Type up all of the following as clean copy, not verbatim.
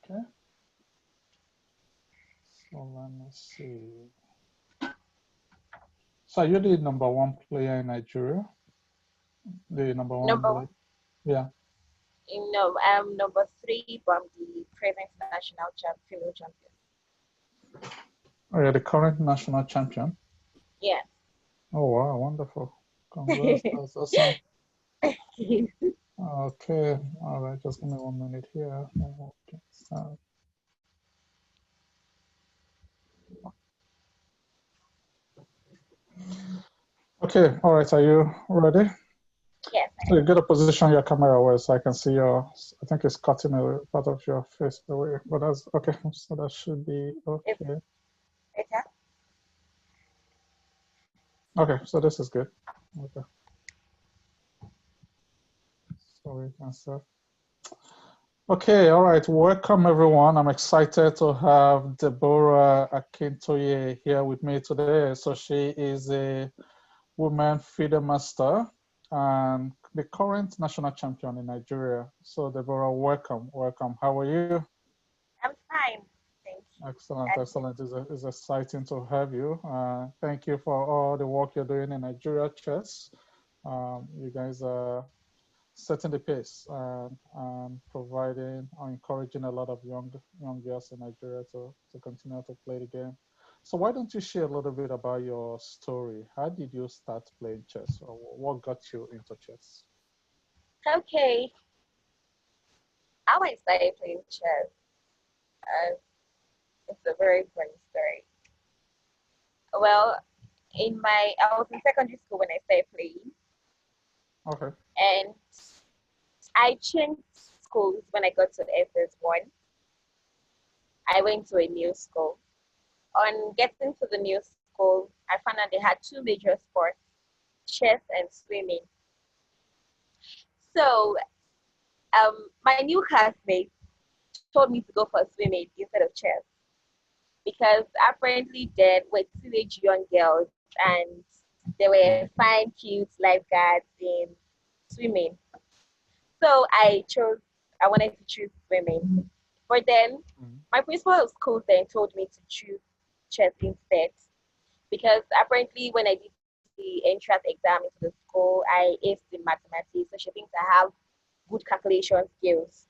Okay. So let me see. So you're the number one player in Nigeria? The number Number one, one. yeah. No, I'm number 3, but I'm the present national female champion. Oh, you're the current national champion? Yeah. Oh, wow, wonderful. Congrats, that's awesome. Okay, all right, just give me 1 minute here. Okay, so, okay, all right, are you ready? Yes. So you get to position your camera away so I can see your, I think it's cutting a part of your face away, but that's okay, so that should be It's okay. better. Okay, so this is good. Okay, so we can start. Okay, all right. Welcome, everyone. I'm excited to have Deborah Akintoye here with me today. So she is a woman FIDE master and the current national champion in Nigeria. So Deborah, welcome, welcome. How are you? I'm fine. Thank you. Excellent, excellent. It's exciting to have you. Thank you for all the work you're doing in Nigeria chess. You guys are setting the pace and providing or encouraging a lot of young girls in Nigeria to continue to play the game. So why don't you share a little bit about your story? How did you start playing chess, or what got you into chess? Okay. How I started playing chess. It's a very funny story. Well, I was in secondary school when I started playing, Okay. and I changed schools when I got to SS1. I went to a new school. On getting to the new school, I found out they had two major sports, chess and swimming. So my new classmate told me to go for swimming instead of chess because apparently there were teenage young girls and there were fine, cute lifeguards in swimming. So I wanted to choose swimming. But then my principal of school then told me to choose chess instead because apparently when I did the entrance exam into the school, I aced in mathematics. So she thinks I have good calculation skills.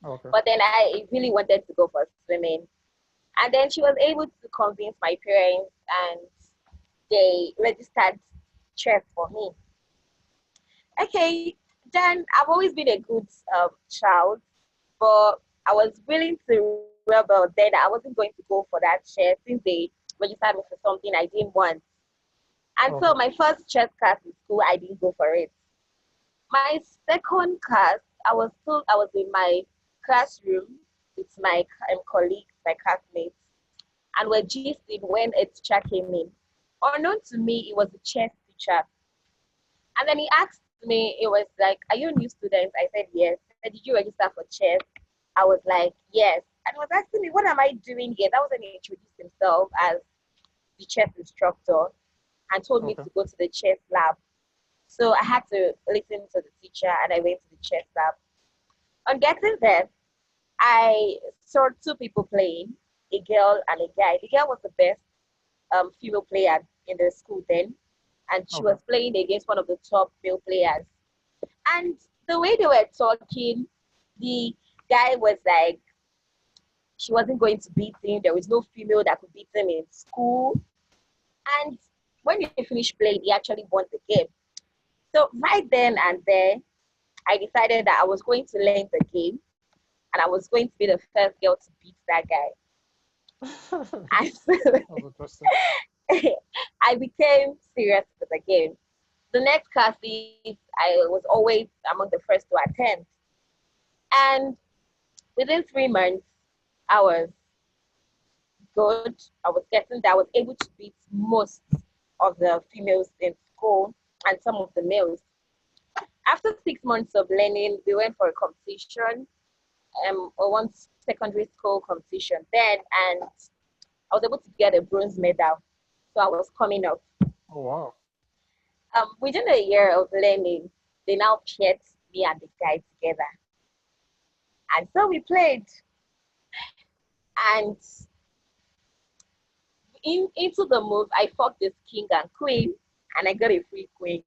Okay. But then I really wanted to go for swimming. And then she was able to convince my parents and they registered chess for me. Okay, then I've always been a good child, but I was willing to rebel then. I wasn't going to go for that chess since they registered me for something I didn't want. And Okay. so my first chess class in school, I didn't go for it. My second class, I was in my classroom with my colleagues, my classmates, and we're gisting when a teacher came in. Unknown to me, it was a chess teacher. And then he asked me, it was like, are you a new student? I said, yes. He said, did you register for chess? I was like, yes. And he was asking me, what am I doing here? That was when he introduced himself as the chess instructor and told me Okay. to go to the chess lab. So I had to listen to the teacher and I went to the chess lab. On getting there, I saw two people playing, a girl and a guy. The girl was the best female player in the school then, and she Okay. was playing against one of the top male players. And the way they were talking, the guy was like, she wasn't going to beat him. There was no female that could beat him in school. And when he finished playing, he actually won the game. So right then and there, I decided that I was going to learn the game and I was going to be the first girl to beat that guy. And That's interesting. I became serious with the game. The next classes, I was always among the first to attend. And within 3 months, I was good. I was getting that I was able to beat most of the females in school and some of the males. After 6 months of learning, we went for a competition, one secondary school competition then, and I was able to get a bronze medal. So I was coming up. Oh, wow. Within a year of learning, they now paired me and the guy together. And so we played. And into the move, I fought this king and queen, and I got a free queen.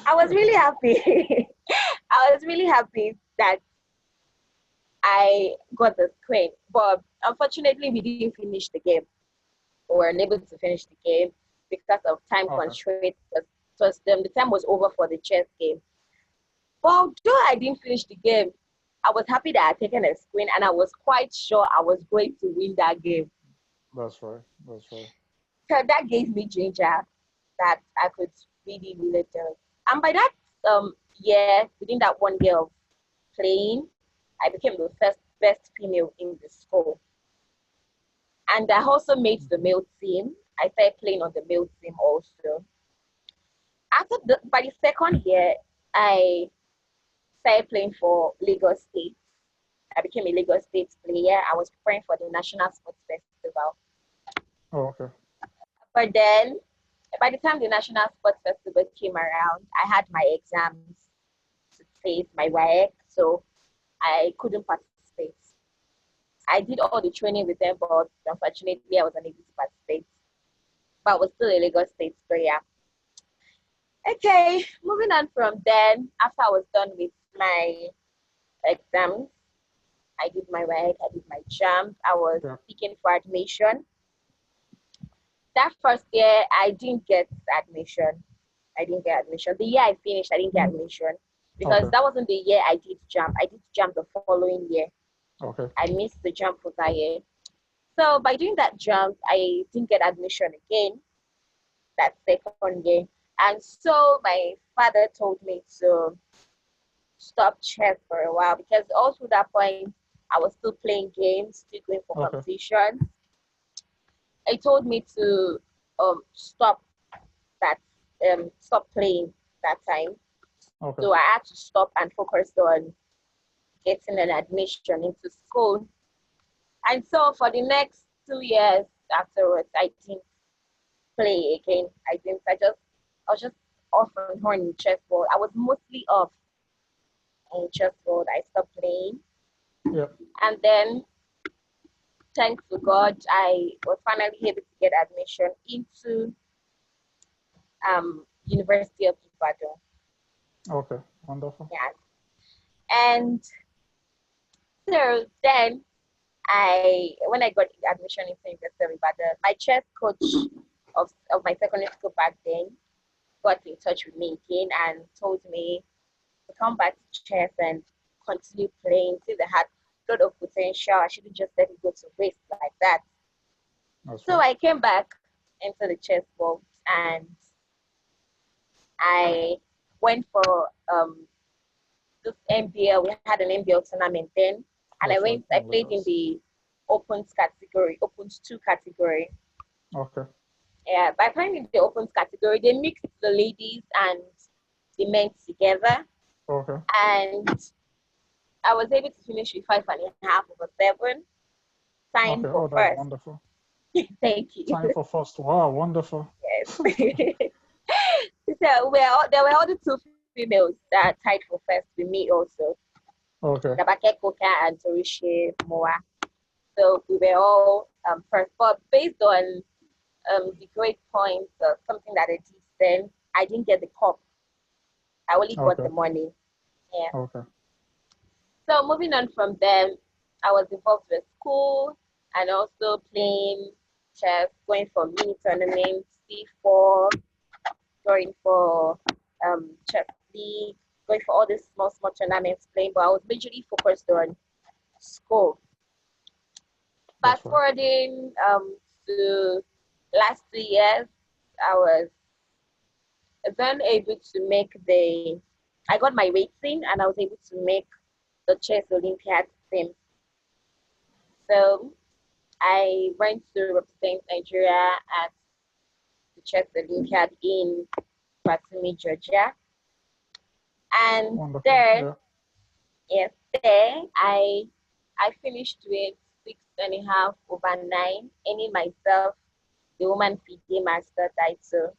I was really happy. I was really happy that I got this queen. But unfortunately, we didn't finish the game. We were unable to finish the game because of time constraints. The time was over for the chess game. But although I didn't finish the game, I was happy that I had taken a queen, and I was quite sure I was going to win that game. That's right. That's right. So that gave me ginger that I could really, really do it. And by that year, within that 1 year of playing, I became the first best female in the school. And I also made the male team. I started playing on the male team also. By the second year, I started playing for Lagos State. I became a Lagos State player. I was preparing for the National Sports Festival. Oh, okay. But then, by the time the National Sports Festival came around, I had my exams to face my WAEC, so I couldn't participate. I did all the training with them, but unfortunately, I was unable to participate. But I was still a Lagos State player. Okay, moving on from then, after I was done with my exams, I did my WAEC, I did my JAMB, I was seeking for admission. That first year, I didn't get admission. The year I finished, I didn't get admission because that wasn't the year I did JAMB. I did JAMB the following year. Okay. I missed the JAMB for that year. So by doing that JAMB, I didn't get admission again that second year. And so my father told me to stop chess for a while because all through that point, I was still playing games, still going for competitions. He told me to stop playing that time. Okay. So I had to stop and focus on getting an admission into school. And so for the next 2 years afterwards, I didn't play again. I was just off and on in chessboard. I was mostly off in chessboard. I stopped playing. Yeah. And then, thanks to God, I was finally able to get admission into University of Ibadan. Okay, wonderful. Yeah. And so then when I got admission into University of Ibadan, my chess coach of my secondary school back then got in touch with me again and told me to come back to chess and continue playing since I had a lot of potential. I shouldn't just let it go to waste like that. So I came back into the chess world and I went for this MBL. We had an MBL tournament then, and I played in the Opens 2 category. Okay. Yeah, by playing in the Opens category, they mixed the ladies and the men together. Okay. And I was able to finish with 5.5/7. Time for first. Wonderful. Thank you. Time for first. Wow, wonderful. Yes. So there were other 2 females that tied for first with me also. Okay. Gabake Koka and Torishe Moa. So we were all first. But based on the grade points or something that I did then, I didn't get the cup. I only got the money. Yeah. Okay. So moving on from them, I was involved with school and also playing chess, going for mini tournaments, C4, going for chess league, going for all these small tournaments playing, but I was majorly focused on school. Fast forwarding to last 2 years, I was then able to make I got my rating and I was able to make the chess Olympiad team. So I went to represent Nigeria at the chess Olympiad in Batumi, Georgia. And wonderful. there, yes, there I finished with 6.5/9, earning myself the Woman FIDE Master title.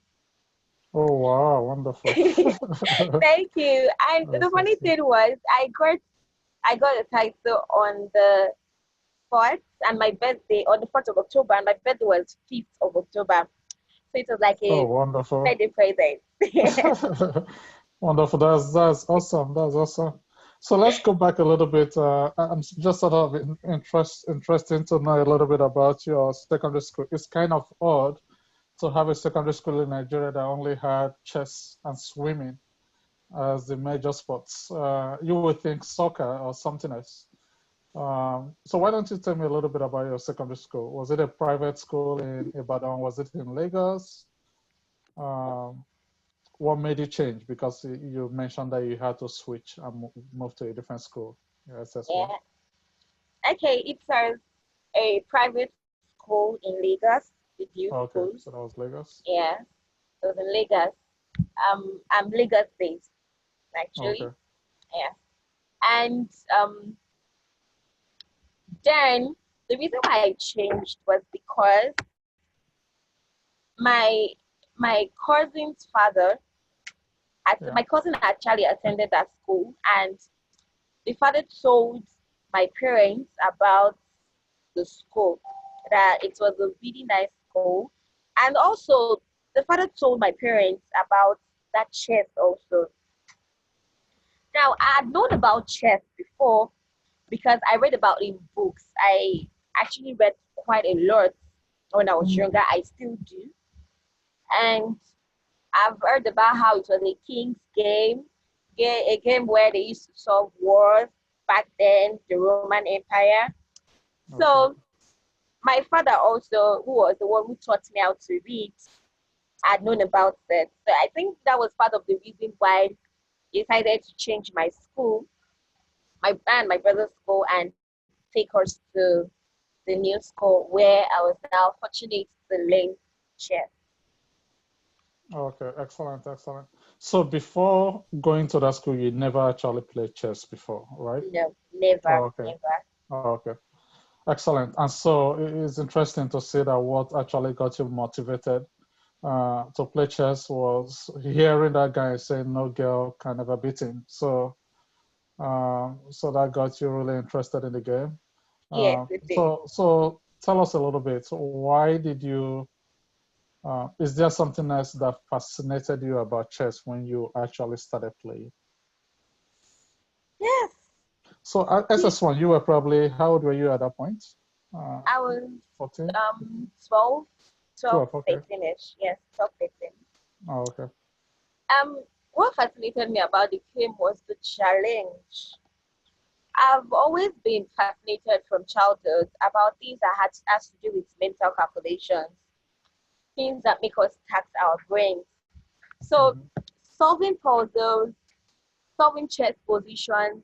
Oh wow, wonderful. Thank you. And the funny thing was, I I got a title on the 4th, and my birthday on the 4th of October, and my birthday was 5th of October. So it was like Oh, a wonderful. birthday present. Wonderful. That's awesome. That's awesome. So let's go back a little bit. I'm just sort of interesting to know a little bit about your secondary school. It's kind of odd to have a secondary school in Nigeria that only had chess and swimming as the major sports. You would think soccer or something else. So why don't you tell me a little bit about your secondary school? Was it a private school in Ibadan? Was it in Lagos? Um, what made you change? Because you mentioned that you had to switch and move to a different school, SS1. Yeah. Okay, it was a private school in Lagos, the Duke Okay, School. so that was Lagos. Yeah, it was in Lagos. I'm Lagos based Okay, actually. Yeah, and then the reason why I changed was because my my cousin's father, yeah, my cousin actually attended that school, and the father told my parents about the school, that it was a really nice school. And also, the father told my parents about that chess also. Now, I had known about chess before because I read about it in books. I actually read quite a lot when I was younger. I still do. And I've heard about how it was a king's game, a game where they used to solve wars back then, the Roman Empire. okay, So my father also, who was the one who taught me how to read, had known about it. So I think that was part of the reason why I decided to change my school, my brother's school, and take us to the new school where I was now fortunate to learn chess. okay, excellent, excellent. So before going to that school, you never actually played chess before, right? No, never, Oh, okay, never. oh, okay, excellent. And so it's interesting to see that what actually got you motivated to play chess was hearing that guy saying no girl can ever beat him. So that got you really interested in the game. Yes, it did. So tell us a little bit. So why did you? Is there something else that fascinated you about chess when you actually started playing? Yes. So SS1, you were probably, how old were you at that point? Uh, I was 14, 12, 12, 12, okay. 13ish. Yes, 12, 13. Oh, okay. What fascinated me about the game was the challenge. I've always been fascinated from childhood about things that has to do with mental calculations, things that make us tax our brains. So Hmm. solving puzzles, solving chess positions,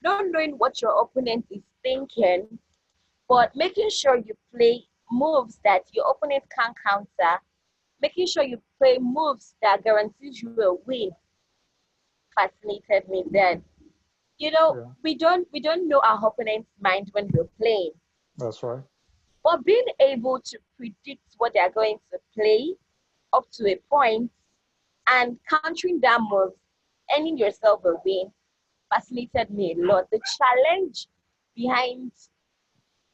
not knowing what your opponent is thinking, but making sure you play moves that your opponent can counter, making sure you play moves that guarantees you a win fascinated me then. You know, Yeah, we don't know our opponent's mind when we're playing, that's right. but being able to predict what they're going to play up to a point and countering that move, earning yourself a win, fascinated me a lot. The challenge behind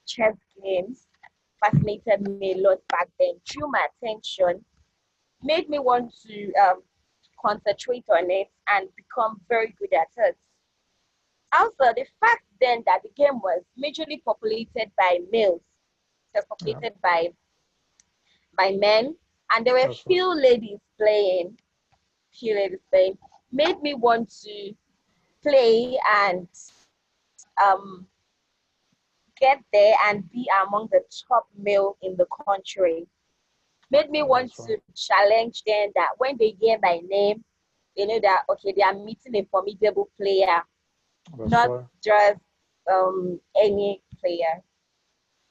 chess games fascinated me a lot back then, drew my attention, made me want to concentrate on it and become very good at it. Also, the fact then that the game was majorly populated by males, it was Yeah, populated by men, and there were that's right. few ladies playing, made me want to play and um, get there and be among the top male in the country. Made me want That's right. to challenge them that when they hear my name, they know that okay, they are meeting a formidable player, That's not right. just any player.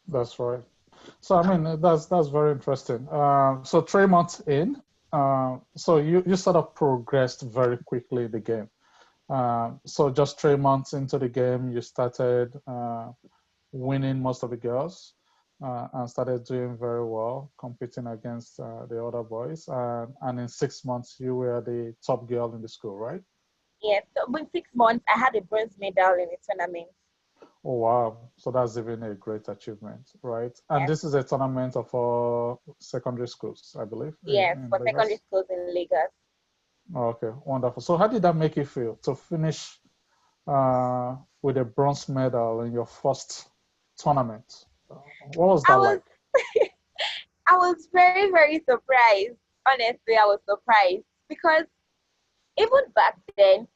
That's right. So I mean, that's very interesting. So 3 months in, so you sort of progressed very quickly in the game. So just 3 months into the game, you started winning most of the girls and started doing very well, competing against the other boys. And in 6 months, you were the top girl in the school, right? Yes, so in 6 months, I had a bronze medal in a tournament. Oh, wow. So that's even a great achievement, right? And Yes, this is a tournament of secondary schools, I believe, yes, in for secondary Lagos. schools in Lagos. Oh, okay, wonderful. So how did that make you feel to finish with a bronze medal in your first tournament? What was I that was like? I was very, very surprised. Honestly, I was surprised because even back then,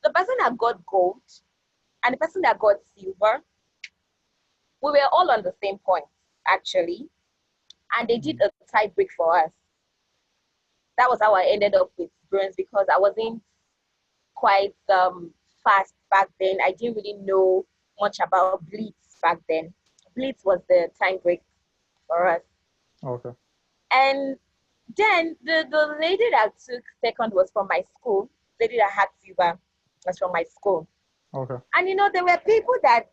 the person that got gold and the person that got silver, we were all on the same point, actually. And they did Mm, a tie break for us. That was how I ended up with bronze because I wasn't quite fast back then. I didn't really know much about blitz back then. Blitz was the time break for us. okay, And then the lady that took second was from my school. The lady that had silver was from my school. okay. And there were people that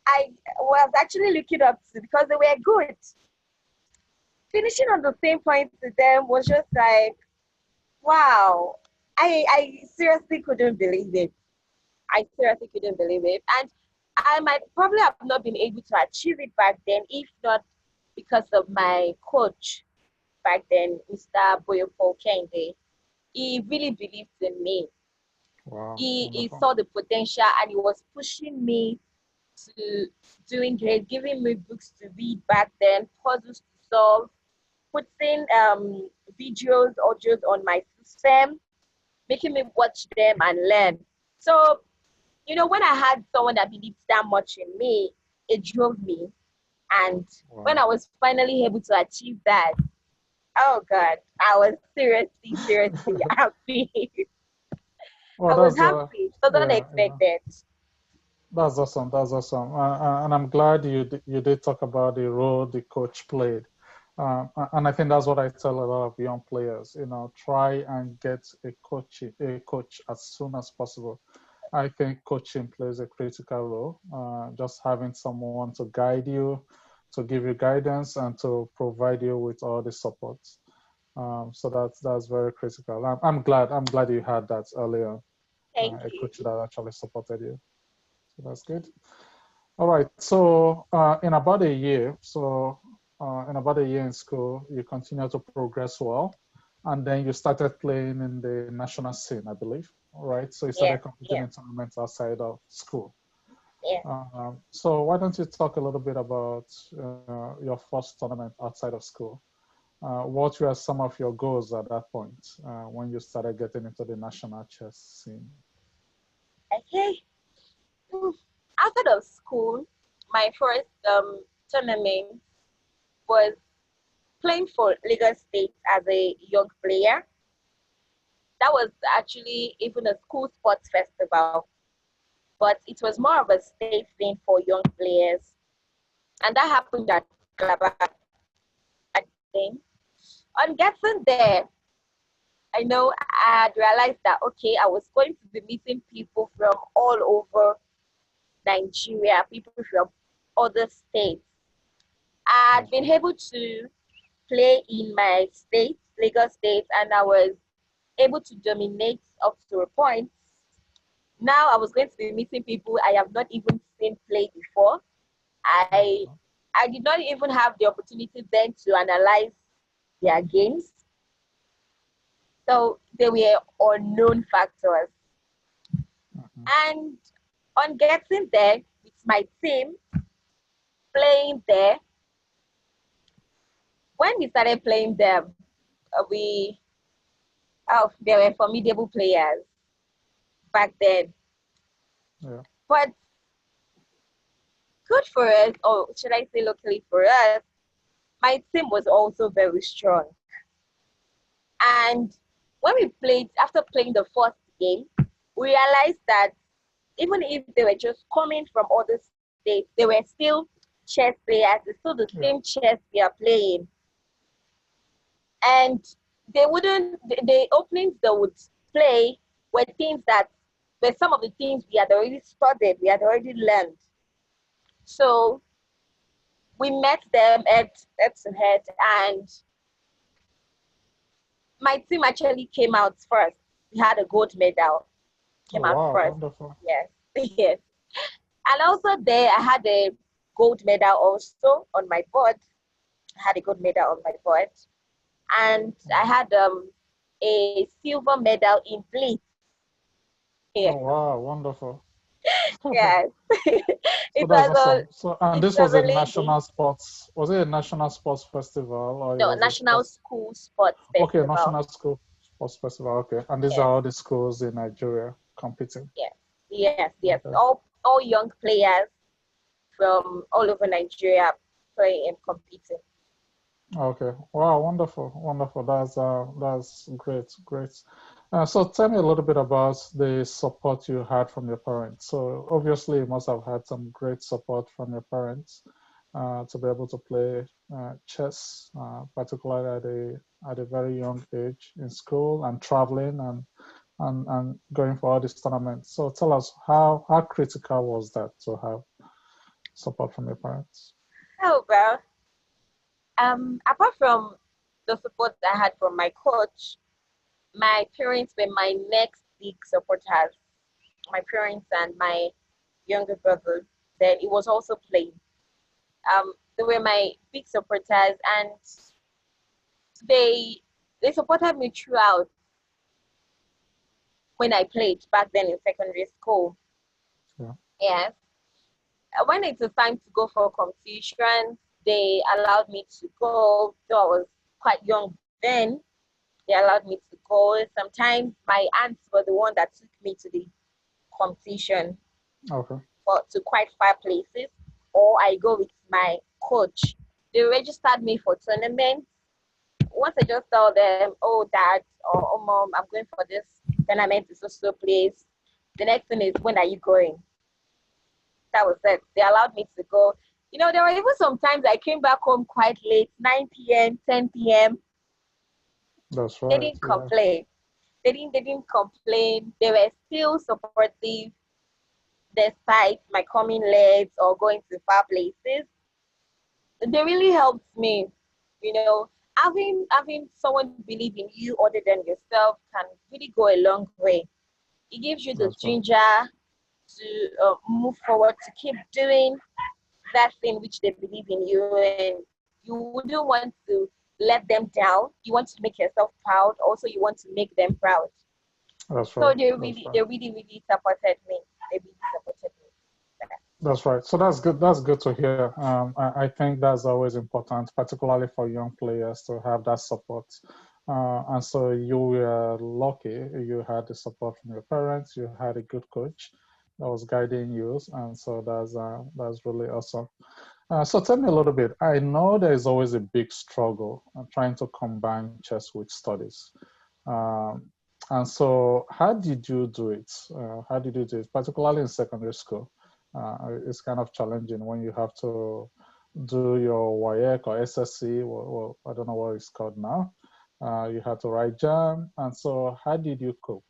I was actually looking up to because they were good. Finishing on the same point with them was just like, wow. I seriously couldn't believe it. I seriously couldn't believe it. And I might probably have not been able to achieve it back then if not because of my coach back then, Mr. Boyofo Kende. He really believed in me. Wow, He wonderful. saw the potential and he was pushing me to doing great, giving me books to read back then, puzzles to solve, putting videos, audios on my system, making me watch them and learn. So, when I had someone that believed that much in me, it drove me. And when Wow. I was finally able to achieve that, oh God, I was seriously, seriously happy. Well, I was that's happy. It was yeah, yeah. unexpected. That's awesome. That's awesome. And I'm glad you did talk about the role the coach played. And I think that's what I tell a lot of young players. Try and get a coach as soon as possible. I think coaching plays a critical role. Just having someone to guide you, to give you guidance, and to provide you with all the support. So that's very critical. I'm glad you had that earlier. Thank A you. coach that actually supported you. So that's good. All right. So in about a year in school, you continue to progress well, and then you started playing in the national scene, I believe. All right. So you Yeah, started competing yeah, in tournaments outside of school. yeah. So why don't you talk a little bit about your first tournament outside of school? What were some of your goals at that point when you started getting into the national chess scene? Okay. Mm. Outside of school, my first tournament was playing for Lagos State as a young player. That was actually even a school sports festival, but it was more of a state thing for young players. And that happened at Calabar, I think. On getting there, I know I had realized that, okay, I was going to be meeting people from all over Nigeria, people from other states. I had been Okay. able to play in my state, Lagos State, and I was able to dominate up to a point. Now I was going to be meeting people I have not even seen play before. I Okay. I did not even have the opportunity then to analyze their games. So they were unknown factors. Mhm. And on getting there with my team, playing there, when we started playing them, they were formidable players back then. Yeah. But good for us, or should I say luckily for us, my team was also very strong. And when we played, after playing the first game, we realized that even if they were just coming from other states, they were still chess players. It's still the Yeah. same chess we are playing. And they wouldn't, the openings they would play were things that were some of the things we had already studied, we had already learned. So we met them head to head, and my team actually came out first. We had a gold medal. came Oh, out wow, first. wonderful. Yes, yes. And also there, I had a gold medal also on my board. I had a gold medal on my board, and I had a silver medal in blitz. Oh, Yes, wow, wonderful. yes. So It that's was awesome. So, and it this was was a a lady. national sports, was it a national sports festival or it No, was a National sports? School Sports Okay, Festival. national school sports festival. Okay. And these are Yes, all the schools in Nigeria competing. yes, yes, yes. Okay. All young players from all over Nigeria playing and competing. Okay. Wow, wonderful, wonderful. That's great, great. So tell me a little bit about the support you had from your parents. So obviously you must have had some great support from your parents to be able to play chess, particularly at a very young age in school and traveling and going for all these tournaments. So tell us how critical was that to have support from your parents? Oh well, apart from the support I had from my coach, my parents were my next big supporters. My parents and my younger brother. Then it was also playing. They were my big supporters, and they they supported me throughout when I played back then in secondary school. Yeah. Yes. When it was time to go for competition, they allowed me to go. Though I was quite young then, they allowed me to go. Sometimes my aunts were the one that took me to the competition Okay. for to quite far places, or I go with my coach. They registered me for tournaments. Once I just tell them, oh dad or oh mom, I'm going for this tournament to so place. The next thing is, when are you going? That was it. They allowed me to go. There were even sometimes I came back home quite late, 9 p.m., 10 p.m. That's They right. didn't Yeah. complain. They didn't complain. They were still supportive despite my coming late or going to far places. They really helped me. You know, having someone believe in you other than yourself can really go a long way. It gives you the That's right. ginger to move forward, to keep doing that thing which they believe in you, and you wouldn't want to let them down. You want to make yourself proud. Also, you want to make them proud. That's So right. That's right. they really, really supported me. They really supported me. That's right. So that's good. That's good to hear. I think that's always important, particularly for young players to have that support. And so you were lucky. You had the support from your parents. You had a good coach that was guiding you, and so that's really awesome. So tell me a little bit. I know there is always a big struggle trying to combine chess with studies. Um, and so, how did you do it? How did you do it, particularly in secondary school? It's kind of challenging when you have to do your WAEC or SSC. Well, I don't know what it's called now. You had to write jam. And so, how did you cope?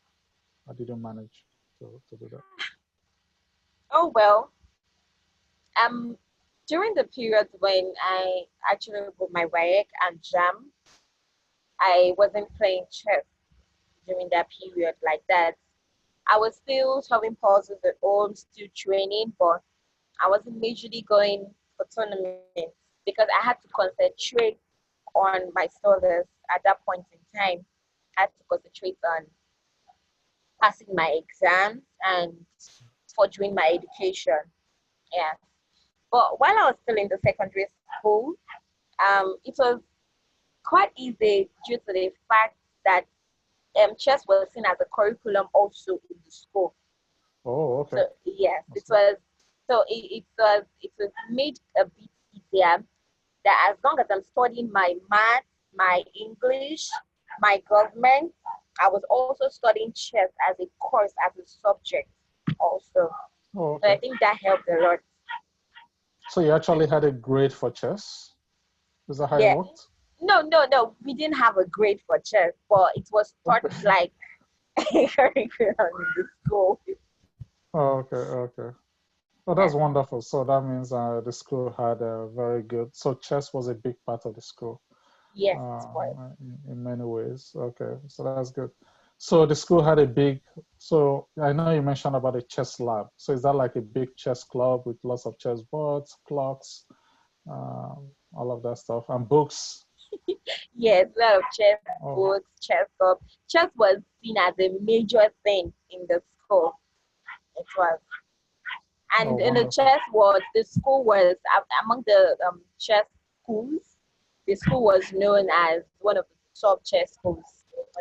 How did you manage to do that? Oh well, um, during the period when I actually wrote my WAEC and JAM, I wasn't playing chess during that period like that. I was still solving puzzles at home, still training, but I wasn't majorly going for tournaments because I had to concentrate on my studies at that point in time. I had to concentrate on passing my exams and furthering my education. Yeah. But while I was still in the secondary school, it was quite easy due to the fact that chess was seen as a curriculum also in the school. Oh, okay. So yes, it That's good. was. So it was made a bit easier that as long as I'm studying my math, my English, my government, I was also studying chess as a course, as a subject also. Oh, So I okay. think that helped a lot. So you actually had a grade for chess? Is that how it Yeah. worked? No, no, no. We didn't have a grade for chess, but it was taught Okay. like a curriculum in the school. Oh, okay. Okay. Oh, Yeah. that's wonderful. So that means the school had a very good. So chess was a big part of the school Yes, it was. in many ways. Okay, so that's good. So the school had a big, so I know you mentioned about a chess lab. So is that like a big chess club with lots of chess boards, clocks, all of that stuff, and books? Yes, a lot of chess Oh, books, chess club. Chess was seen as a major thing in the school. It was. oh, And in the wonderful. chess world, the school was among the chess schools. The school was known as one of the top chess schools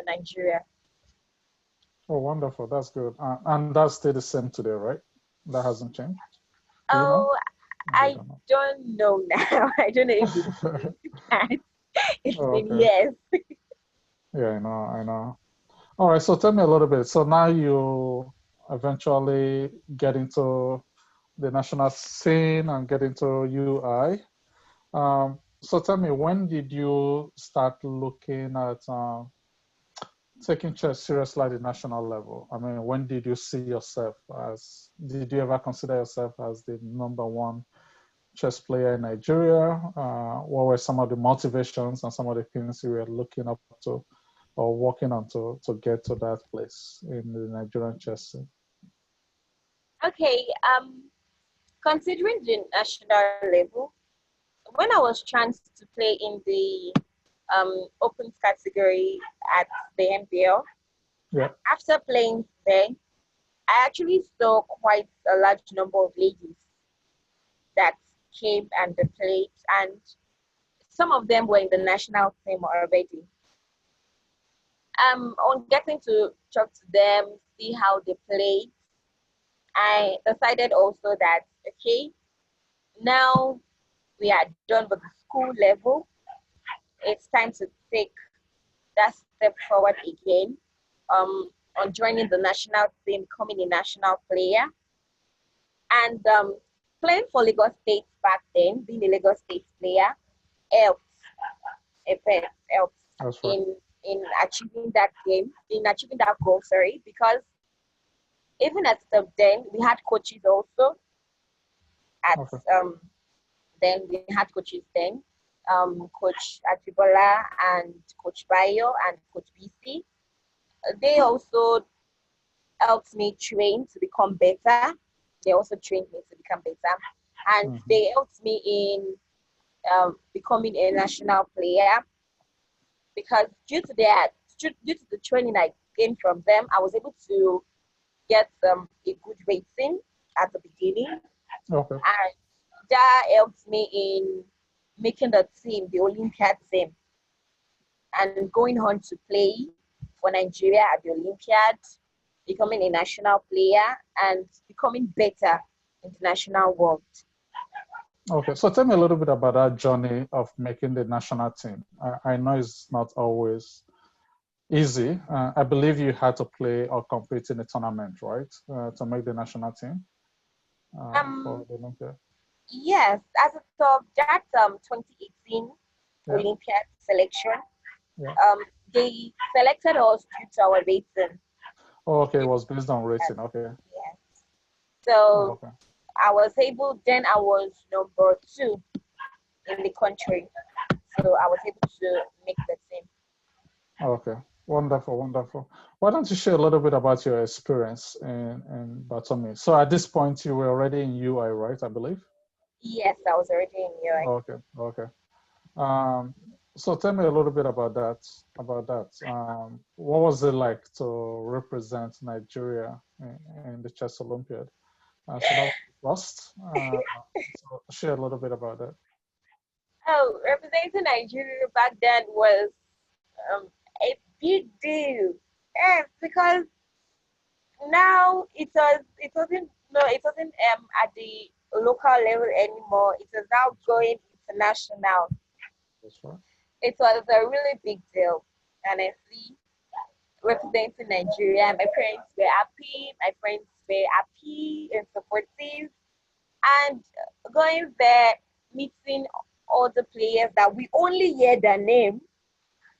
in Nigeria. Oh, wonderful. That's good. And that's still the same today, right? That hasn't changed. Do you know? Oh, You I don't know. don't know now. I don't know if it's been it's Oh, been okay. years. Yeah, I know. I know. All right. So tell me a little bit. So now you eventually get into the national scene and get into UI. So tell me, when did you start looking at taking chess seriously at the national level? I mean, when did you see yourself as, did you ever consider yourself as the number one chess player in Nigeria? What were some of the motivations and some of the things you were looking up to or working on to get to that place in the Nigerian chess scene? Okay, considering the national level, when I was chanced to play in the opens category at the MPL, Yeah. after playing there, I actually saw quite a large number of ladies that came and they played, and some of them were in the national team already. On getting to talk to them, see how they play, I decided also that okay, now we are done with the school level. It's time to take that step forward again. On joining the national team, becoming a national player, and playing for Lagos State back then, being a Lagos State player, helped a bit, helped That's right. in achieving that game, in achieving that goal. Sorry, because even at the then we had coaches also at Okay. then we had coaches then, Coach Atibola and Coach Bayo and Coach BC. They also helped me train to become better. They also trained me to become better, and Hmm. they helped me in becoming a national player because due to the training I gained from them, I was able to get a good rating at the beginning, Okay. and that helped me in making the team, the Olympiad team, and going on to play for Nigeria at the Olympiad, becoming a national player, and becoming better in the national world. Okay, so tell me a little bit about that journey of making the national team. I know it's not always easy. I believe you had to play or compete in a tournament, right, to make the national team for Um, the Olympia. yes, as of that 2018 Yeah, Olympiad selection, yeah. um, they selected us due to our rating. Oh, okay, it Due was based on to, rating. Okay. yes. Oh, So okay. I was able, then I was number two in the country. So I was able to make the team. Okay. Wonderful, wonderful. Why don't you share a little bit about your experience in Batomi? So at this point, you were already in UI, right? I believe. Yes, I was already in Europe. Okay, okay. Um, so tell me a little bit about that. About that. What was it like to represent Nigeria in the Chess Olympiad? So that was first. So share a little bit about that. Oh, representing Nigeria back then was um, a big deal. Yes, because now it wasn't at the local level anymore. It is now going international. That's right. It was a really big deal, honestly. Representing Nigeria, my parents were happy, my friends were happy and supportive, and going there, meeting all the players that we only hear their name,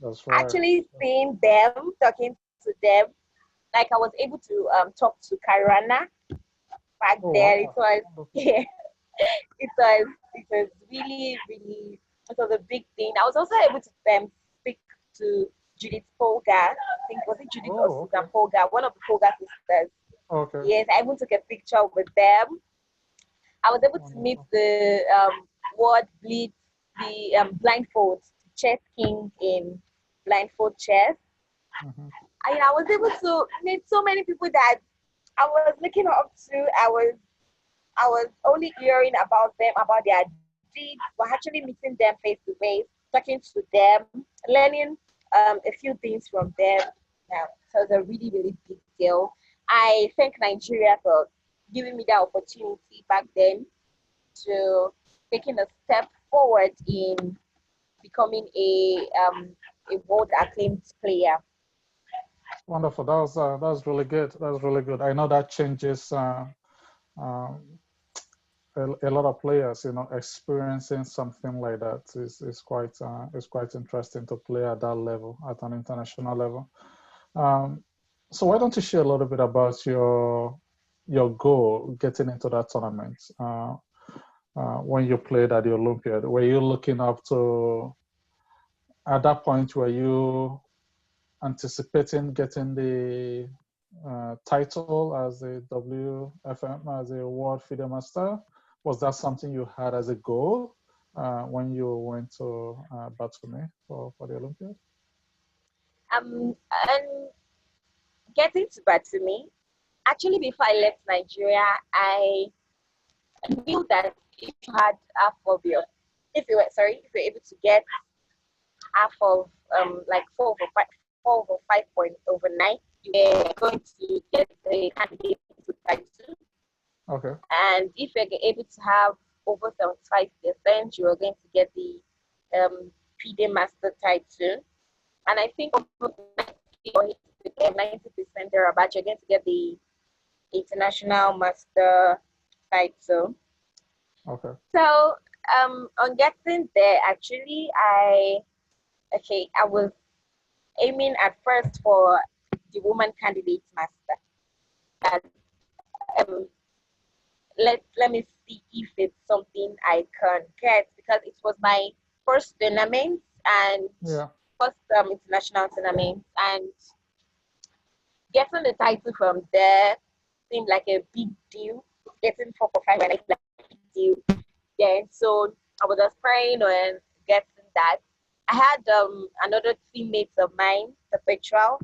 That's right. actually seeing them, talking to them. Like I was able to talk to Karana back Oh there. It wow. was Wonderful. yeah, it was really really it was a big thing. I was also able to speak to Judith Polgar. I think, was it Judith or Oh, Susan okay. Polgar? One of the Polgar sisters. Okay. Yes, I even took a picture with them. I was able to meet Wonderful. the World Blitz, the blindfold chess king in blindfold chess. Hmm. I was able to meet so many people that I was looking up to. I was only hearing about them, about their deeds, but actually meeting them face to face, talking to them, learning a few things from them. Now, so it's a really, really big deal. I thank Nigeria for giving me that opportunity back then to taking a step forward in becoming a world acclaimed player. Wonderful. That was really good. That was really good. I know that changes um, a lot of players. You know, experiencing something like that is quite interesting to play at that level, at an international level. Um, so why don't you share a little bit about your goal getting into that tournament? When you played at the Olympiad, were you looking up to, at that point, were you anticipating getting the title as a WFM, as a World FIDE Master? Was that something you had as a goal when you went to Batumi for the Olympiad? And getting to Batumi, actually, before I left Nigeria, I knew that if you had half of your, if you were able to get half of like 4 over 5 point overnight, you were going to get the candidate to title. Okay. And if you're able to have over 75%, you are going to get the FIDE master title. And I think over 90% thereabout, you're going to get the international master title. Okay. So on getting there, actually, I was aiming at first for the woman candidate master. And um, let me see if it's something I can get, because it was my first tournament and Yeah. first international tournament, and getting the title from there seemed like a big deal. Getting 4 for 5 and it's like a big deal. Then so I was aspiring on getting that. I had another teammate of mine, Perpetual.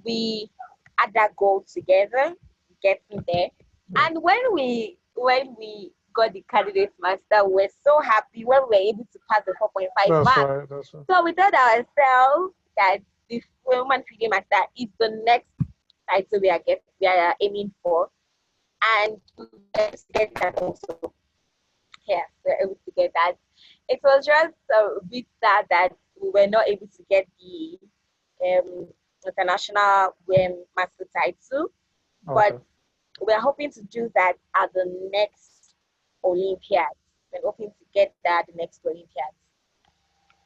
We had that goal together, getting there. Yeah. And when we got the candidate master, we were so happy when we were able to pass the 4.5 That's mark. right. That's right. So we told ourselves that the woman FIDE master is the next title we are aiming for, and we were able to get that also. Yes, we were able to get that. It was just a bit sad that we were not able to get the international master title, Okay. but we're hoping to do that at the next Olympiad. We're hoping to get that the next Olympiad.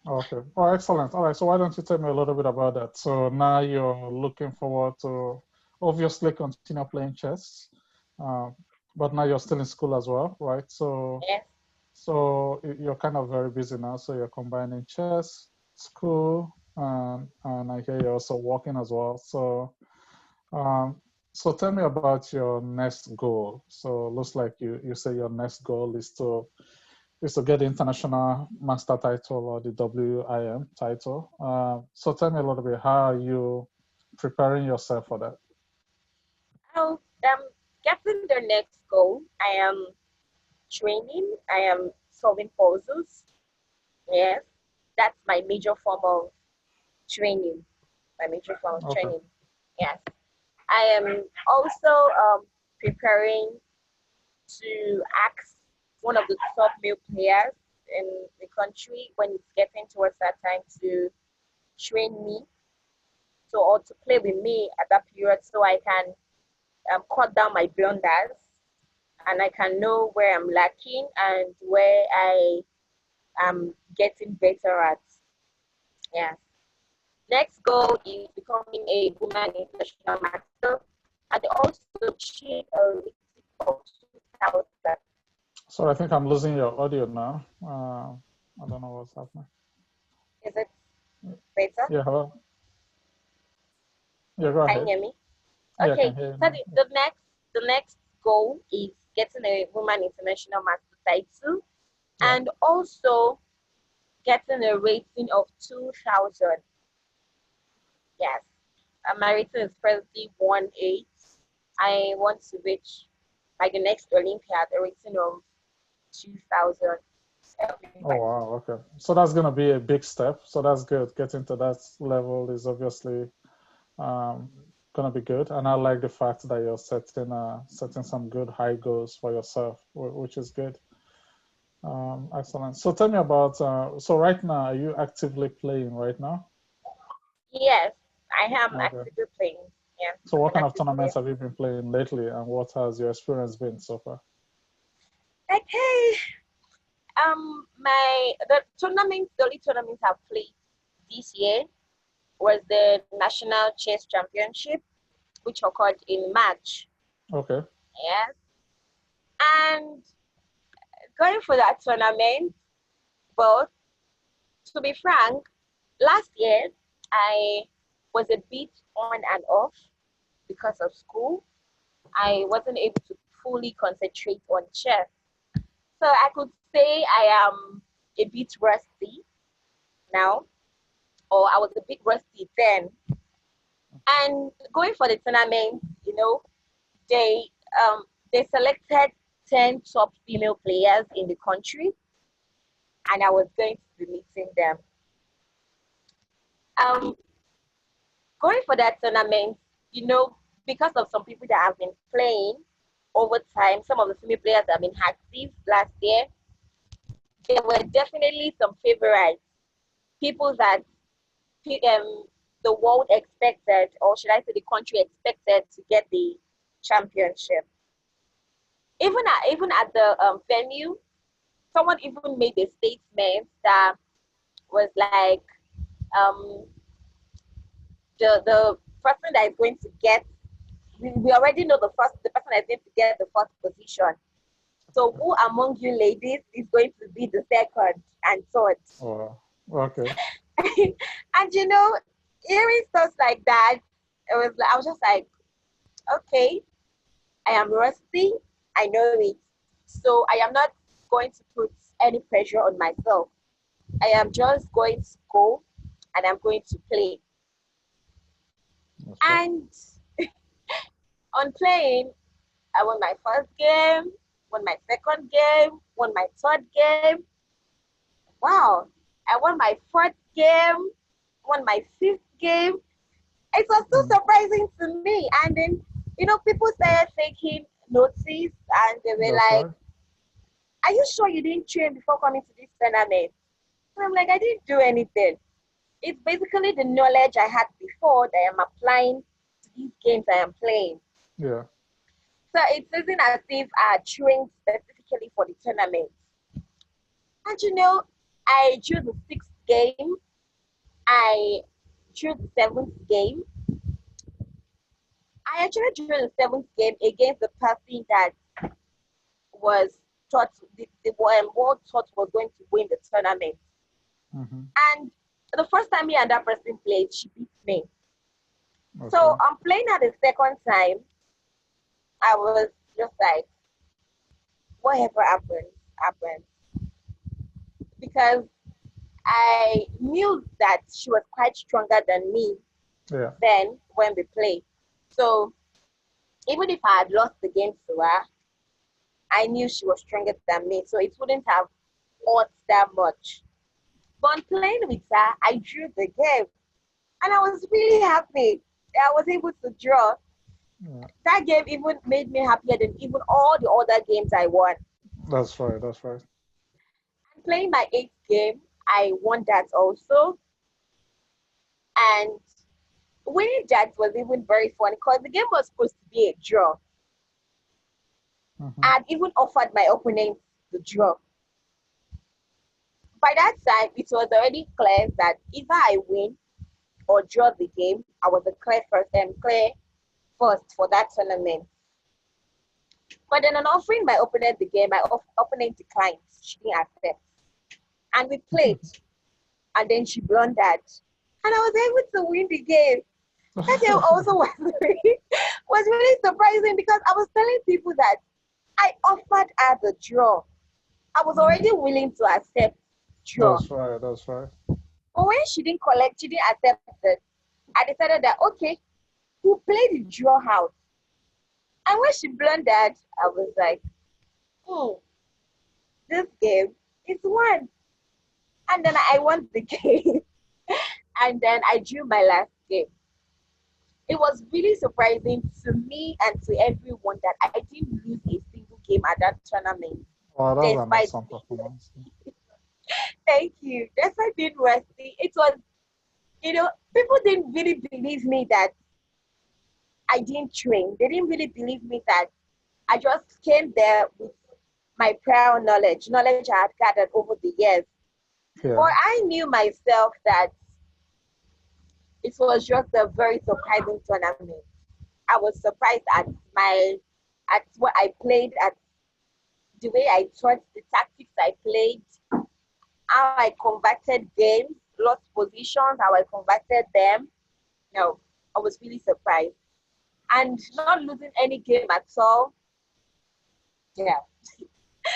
Okay. Oh, excellent. All right. So why don't you tell me a little bit about that? So now you're looking forward to obviously continue playing chess, uh, but now you're still in school as well, right? So Yes. you're kind of very busy now. So you're combining chess, school, and I hear you're also working as well. Um, so tell me about your next goal. So it looks like you say your next goal is to get the international master title or the WIM title. So tell me a little bit, how are you preparing yourself for that? Oh, getting the next goal, I am training. I am solving puzzles. Yes, that's my major form of training. My major form of Okay. training. Yes, I am also preparing to ask one of the top male players in the country when it's getting towards that time to train me, or to play with me at that period, so I can cut down my blunders and I can know where I'm lacking and where I am getting better at. Yeah. Next goal is becoming a woman international master and also achieve a little of 2,000. So I think I'm losing your audio now. I don't know what's happening. Is it? Better? Yeah, hello. Yeah, go Can you ahead. hear me? Yeah, I can Okay. hear you So now. the next goal is getting a woman international master title Yeah. and also getting a rating of 2,000. Yes. My rating is presently 1.8. I want to reach by the next Olympiad a rating of 2,000. Oh, wow. Okay. So that's going to be a big step. So that's good. Getting to that level is obviously um, going to be good. And I like the fact that you're setting some good high goals for yourself, which is good. Excellent. So tell me about, so right now, are you actively playing right now? Yes, I am Okay. actively playing. Yeah, So I've what been kind of actively playing. tournaments have you been playing lately, and what has your experience been so far? Okay. The only tournament I've played this year was the National Chess Championship, which occurred in March. Okay. Yes. And going for that tournament, but to be frank, last year I was a bit on and off because of school. I wasn't able to fully concentrate on chess. So I could say I am a bit rusty now, or I was a bit rusty then. And going for the tournament, they they selected 10 top female players in the country, and I was going to be meeting them. Um, Going for that tournament, because of some people that have been playing over time, some of the female players that have been active last year, there were definitely some favorites, people that um, the world expected, or should I say the country expected to get the championship. Even at the venue, someone even made a statement that was like, um, the person that is going to get, we already know the person that is going to get the first position. So who among you ladies is going to be the second and third? Oh, okay. And hearing stuff like that, I was just like, okay, I am rusty, I know it. So I am not going to put any pressure on myself. I am just going to go and I'm going to play. That's good. And on playing, I won my first game, won my second game, won my third game. Wow. I won my fourth game, won my fifth game. It was so Mm, surprising to me. And then, people started taking notice and they were that's like, right. are you sure you didn't train before coming to this tournament? And I'm like, I didn't do anything. It's basically the knowledge I had before that I'm applying to these games I am playing. Yeah. So it isn't as if I trained specifically for the tournament. And I drew the sixth game, I drew the seventh game. I actually drew the seventh game against the person that was thought the world thought was going to win the tournament. Mm-hmm. And the first time me and that person played, she beat me. So Okay. I'm playing at the second time. I was just like, whatever happens, happens. Because I knew that she was quite stronger than me Yeah. then when we played. So even if I had lost the game to her, I knew she was stronger than me. So it wouldn't have hurt that much. But on playing with her, I drew the game. And I was really happy that I was able to draw. Yeah. That game even made me happier than even all the other games I won. That's right. That's right. And playing my eighth game, I won that also. And winning that was even very fun because the game was supposed to be a draw. Mm-hmm. I had even offered my opponent the draw. By that time, it was already clear that either I win or draw the game, I was the clear first for that tournament. But then on offering my opponent the game, my opponent declined. She didn't accept. And we played. And then she blundered. and I was able to win the game. That game also was really surprising because I was telling people that I offered her the draw. I was already willing to accept draw. That's right. That's right. But when she didn't accept it, I decided that okay, we'll play the draw out. And when she blundered, I was like, this game is won. And then I won the game. And then I drew my last game. It was really surprising to me and to everyone that I didn't lose a single game at that tournament. Well, that's an Despite awesome performance. Thank you. Despite being rusty, it was, people didn't really believe me that I didn't train. They didn't really believe me that I just came there with my prior knowledge I had gathered over the years. Yeah. But I knew myself that it was just a very surprising tournament. I was surprised at what I played, at the way I taught, the tactics I played, how I converted games, lost positions, how I converted them. No, I was really surprised. And not losing any game at all. Yeah.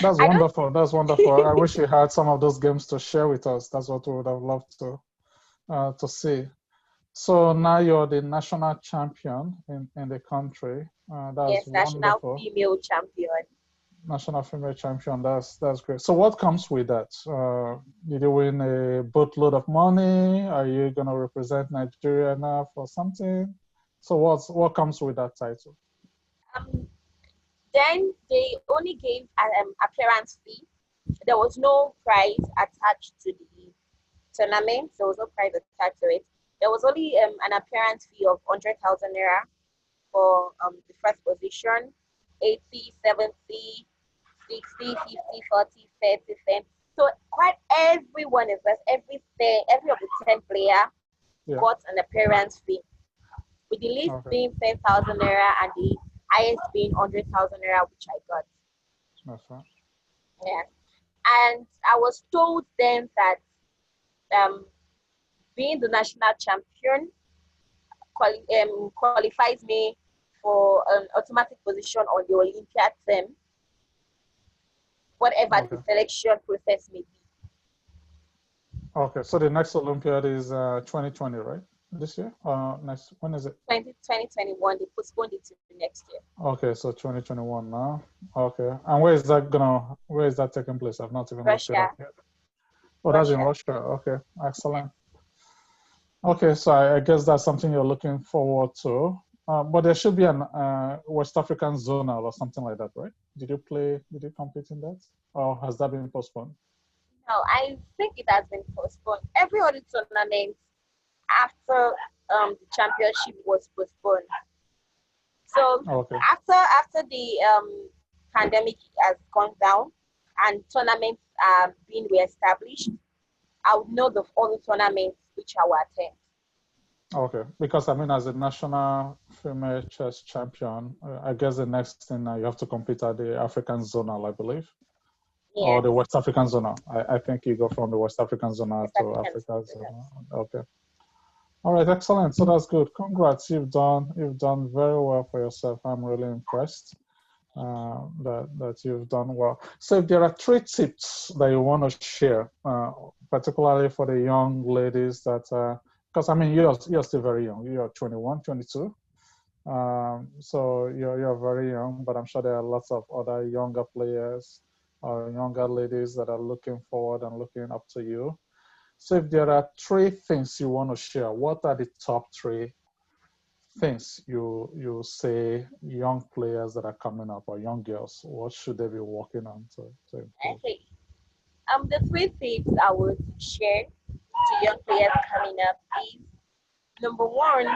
That's wonderful. That's wonderful. I wish you had some of those games to share with us. That's what we would have loved to see. So now you're the national champion in the country. That's yes, national wonderful. female champion. National female champion. That's great. So what comes with that? Did you win a boatload of money? Are you gonna represent Nigeria now for something? So what comes with that title? Then they only gave an appearance fee. There was no prize attached to the tournament. There was no prize attached to it. There was only an appearance fee of 100,000 naira for the first position, 80, 70, 60, 50, 40, 30, 10. So quite everyone is every of the 10 player got an appearance fee. With the least being 10,000 naira and the highest being 100,000 naira, which I got. That's right. Yeah. And I was told then that being the national champion qualifies me for an automatic position on the Olympiad team, whatever the selection process may be. Okay, so the next Olympiad is 2020, right? This year? Next, when is it? 2021. They postponed it to next year. Okay, so 2021 now. Okay, and where is that taking place? I've not even looked it up yet. Oh, that's in Russia. Okay, excellent. Okay, so I guess that's something you're looking forward to. But there should be an West African zonal or something like that, right? Did you compete in that? Or has that been postponed? No, I think it has been postponed. Every other tournament after the championship was postponed. So after the pandemic has gone down and tournaments are being reestablished, I would know of all the tournaments which I will attend. Okay, because I mean, as a national female chess champion, I guess the next thing you have to compete at the African zonal, I believe. Yes. Or the West African zonal. I think you go from the West African zonal to Africa zonal. Okay. All right, excellent. So that's good. Congrats, you've done very well for yourself. I'm really impressed that you've done well. So if there are 3 tips that you want to share, particularly for the young ladies that, because I mean, you're still very young. You're 21, 22. So you're very young, but I'm sure there are lots of other younger players or younger ladies that are looking forward and looking up to you. So if there are 3 things you want to share, what are the top 3 things you say young players that are coming up or young girls, what should they be working on to improve? Okay. The 3 things I would share to young players coming up is, number 1,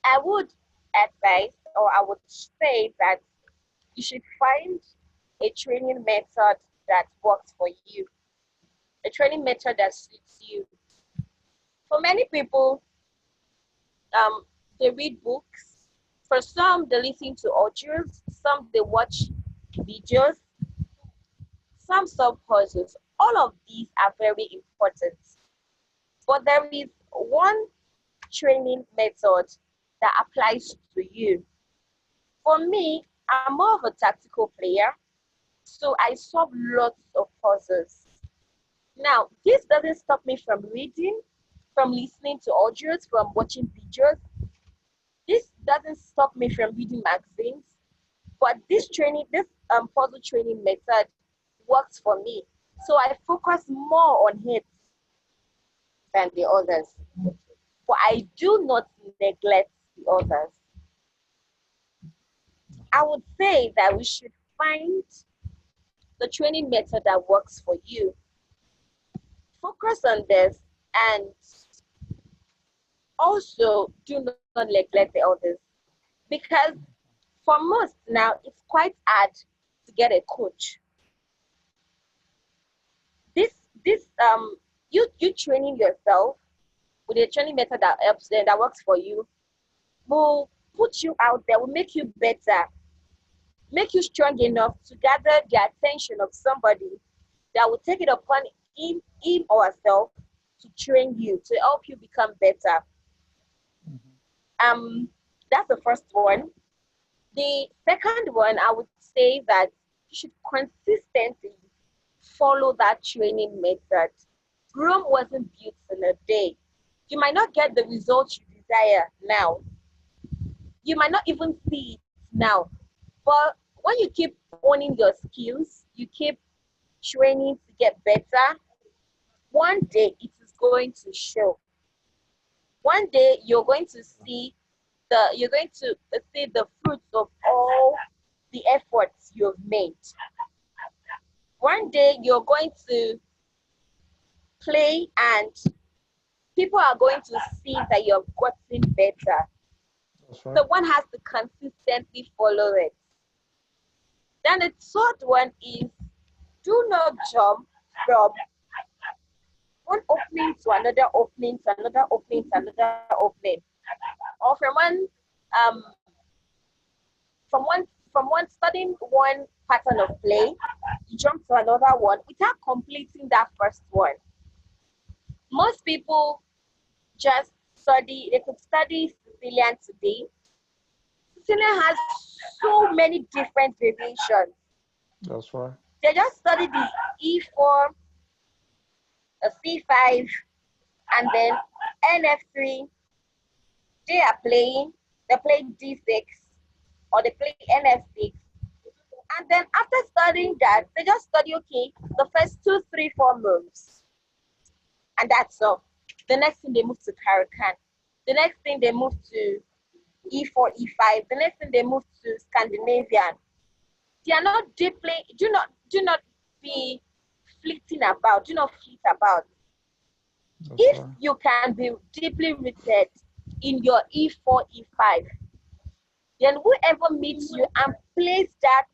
I would advise or I would say that you should find a training method that works for you. A training method that suits you. For many people, they read books. For some, they listen to audios. Some, they watch videos. Some sub puzzles. All of these are very important. But there is one training method that applies to you. For me, I'm more of a tactical player, so I solve lots of puzzles. Now, this doesn't stop me from reading, from listening to audios, from watching videos. This doesn't stop me from reading magazines, but this puzzle training method works for me. So I focus more on it than the others. But I do not neglect the others. I would say that we should find the training method that works for you. Focus on this and also do not neglect the others. Because for most now, it's quite hard to get a coach. This you training yourself with a training method that helps them, that works for you, will put you out there, will make you better, make you strong enough to gather the attention of somebody that will take it upon him or herself to train you, to help you become better. Um, that's the first one. The second one, I would say that you should consistently follow that training method. Rome wasn't built in a day. You might not get the results you desire now. You might not even see it now. But when you keep honing your skills, you keep training to get better, one day it is going to show. One day you're going to see the fruits of all the efforts you've made. One day you're going to play and people are going to see that you've gotten better. That's right. So one has to consistently follow it. Then the third one is, do not jump from one opening to another opening to another opening to another opening, or um from one studying one pattern of play, you jump to another one without completing that first one. Most people just study. They could study Sicilian today. Sicilian has so many different variations. That's right. They just study the E4, a C5, and then NF3. They play D6 or they play NF6. And then after studying that, they just study, okay, the first 2, 3, 4 moves. And that's all. The next thing they move to Karakan. The next thing they move to E4, E5. The next thing they move to Scandinavian. They are not deeply, do not be fleeting about, do not fleet about. That's If right. you can be deeply rooted in your E4, E5, then whoever meets you and plays that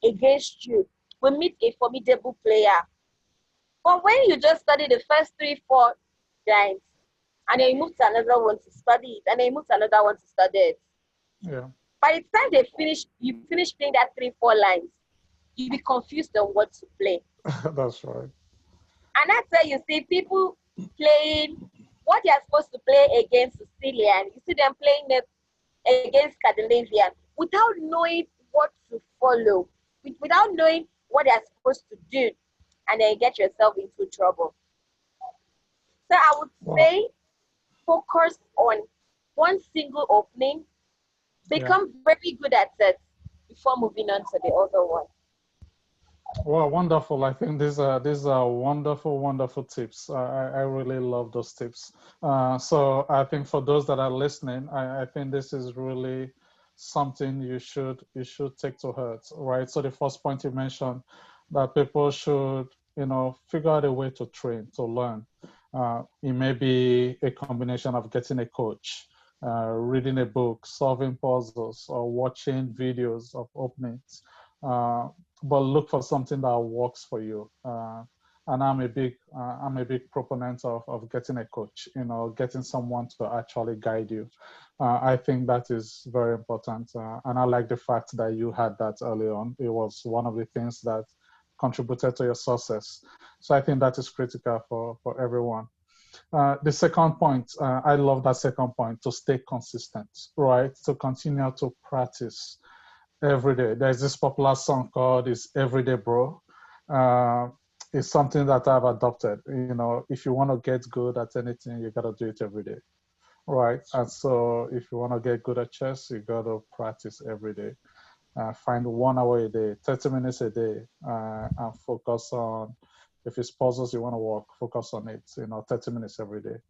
against you will meet a formidable player. But when you just study the first 3, 4 lines, and then you move to another one to study it, and then you move to another one to study it, Yeah. by the time you finish playing that 3, 4 lines, you'll be confused on what to play. That's right. And that's where you see people playing what they're supposed to play against Sicilian. You see them playing it against Scandinavian without knowing what to follow, without knowing what they're supposed to do, and then you get yourself into trouble. So I would Wow. say focus on one single opening, Yeah. become very good at it before moving on to the other one. Well, wonderful. I think these are wonderful, wonderful tips. I really love those tips. So I think for those that are listening, I think this is really something you should take to heart, right? So the first point you mentioned, that people should, figure out a way to train, to learn. It may be a combination of getting a coach, reading a book, solving puzzles, or watching videos of openings. But look for something that works for you. And I'm a big proponent of getting a coach, getting someone to actually guide you. I think that is very important. And I like the fact that you had that early on. It was one of the things that contributed to your success. So I think that is critical for everyone. The second point, I love that second point, to stay consistent, right? To continue to practice every day. There's this popular song called "It's Everyday Bro." Uh, it's something that I've adopted. You know, if you want to get good at anything, you gotta do it every day, right? And so, if you want to get good at chess, you gotta practice every day. Find 1 hour a day, 30 minutes a day, and focus on. If it's puzzles you want to work, focus on it. 30 minutes every day,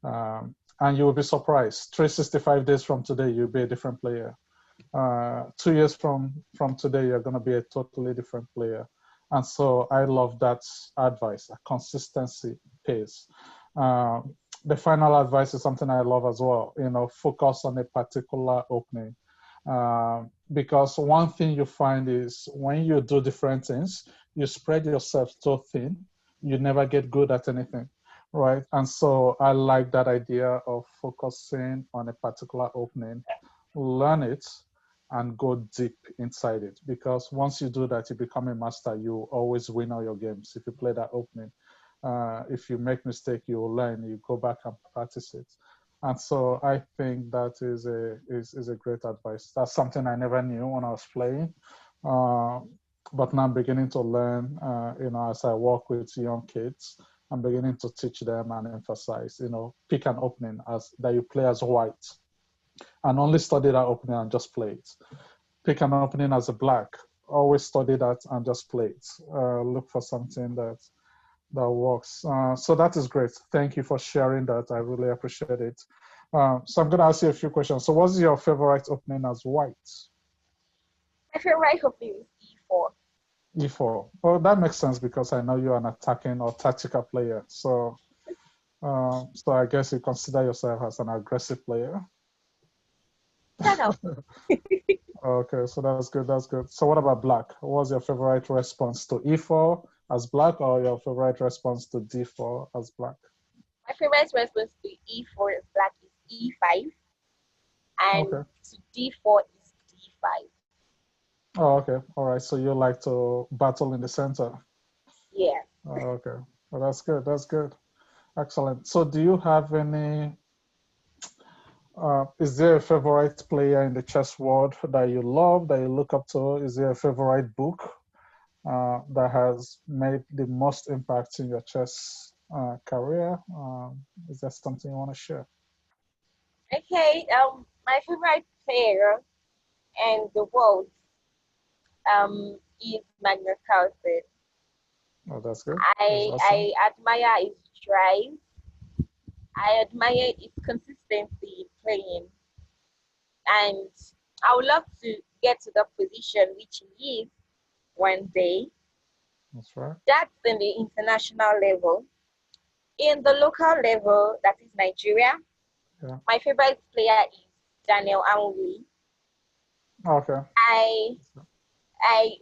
and you will be surprised. 365 days from today, you'll be a different player. 2 years from today, you're going to be a totally different player. And so I love that advice. Consistency pays. The final advice is something I love as well. Focus on a particular opening. Because one thing you find is when you do different things, you spread yourself so thin, you never get good at anything, right? And so I like that idea of focusing on a particular opening, learn it, and go deep inside it. Because once you do that, you become a master. You always win all your games if you play that opening. If you make mistake, you will learn. You go back and practice it. And so I think that is a great advice. That's something I never knew when I was playing. But now I'm beginning to learn, as I work with young kids, I'm beginning to teach them and emphasize, pick an opening that you play as white and only study that opening and just play it. Pick an opening as a black, always study that and just play it. Look for something that works. So that is great. Thank you for sharing that. I really appreciate it. So I'm going to ask you a few questions. So what's your favorite opening as white? My favorite opening is E4. E4. Well, that makes sense because I know you're an attacking or tactical player. So I guess you consider yourself as an aggressive player. Okay, so that's good. That's good. So what about black? What was your favorite response to E4 as black, or your favorite response to D4 as black? My favorite response to E4 as black is E5, and to D4 is D5. Oh, okay. All right. So you like to battle in the center? Yeah. Okay. Well, that's good. That's good. Excellent. So do you have any, is there a favorite player in the chess world that you love, that you look up to? Is there a favorite book that has made the most impact in your chess career? Is that something you want to share? Okay. My favorite player in the world is Magnus Carlsen. Oh, that's good. I That's awesome. I admire his drive. I admire his consistency in playing, and I would love to get to the position which he is one day. That's right. That's in the international level. In the local level, that is Nigeria, my favorite player is Daniel Amouli. Okay.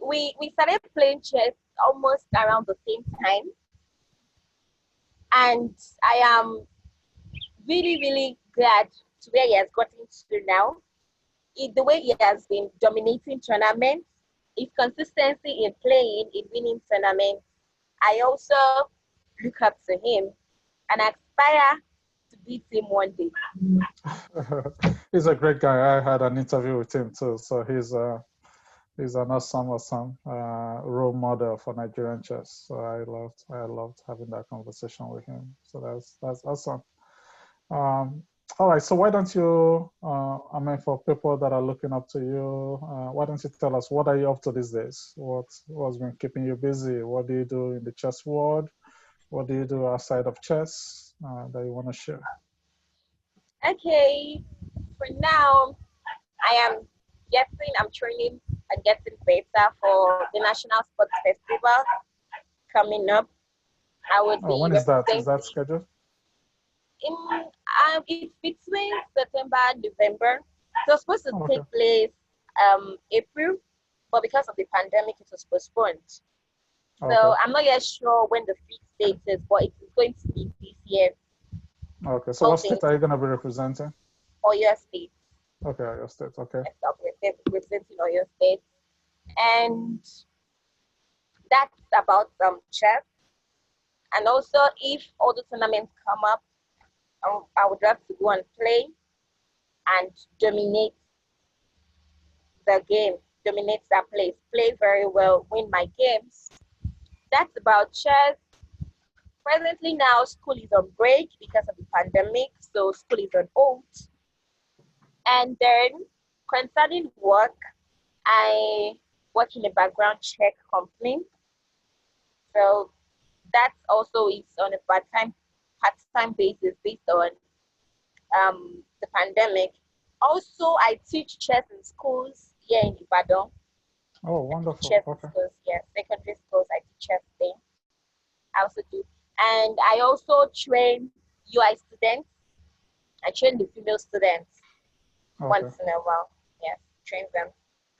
We started playing chess almost around the same time, and I am really, really glad to where he has gotten to now. The way he has been dominating tournaments, his consistency in playing, in winning tournaments, I also look up to him and aspire to beat him one day. He's a great guy. I had an interview with him too. So he's an awesome role model for Nigerian chess. So I loved having that conversation with him. So that's awesome. All right. So why don't you, for people that are looking up to you, why don't you tell us, what are you up to these days? What's been keeping you busy? What do you do in the chess world? What do you do outside of chess that you want to share? Okay. For now, I'm training and getting better for the National Sports Festival coming up. I would be when is that? Is that scheduled? It's between September and November. It was supposed to take place April, but because of the pandemic, it was postponed. So I'm not yet sure when the fixed date is, but it is going to be this year. Okay. So what state are you going to be representing? Oyo State. Okay, Oyo State. Okay. I'm representing Oyo State, and that's about chess. And also, if all the tournaments come up, I would love to go and play and dominate the game, dominate that place, play very well, win my games. That's about chess. Presently now, school is on break because of the pandemic, so school is on hold. And then concerning work, I work in a background check company. So that also is on a part-time basis based on the pandemic. Also, I teach chess in schools here in Ibadan. Oh, I teach wonderful. chess in Okay. schools, yes, secondary schools. I teach chess there. I also do, and I also train UI students. I train the female students Okay. once in a while. Yes, train them,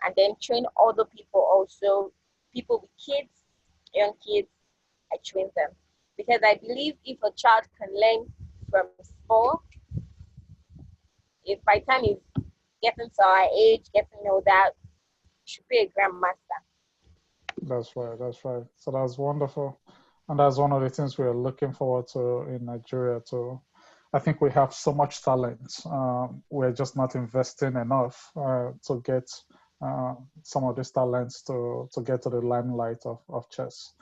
and then train other people also, people with kids, young kids. I train them because I believe if a child can learn from small, if by the time he's getting to our age, getting older, should be a grandmaster. That's right. That's right. So that's wonderful. And that's one of the things we're looking forward to in Nigeria too. I think we have so much talent. We're just not investing enough to get some of these talents to get to the limelight of chess.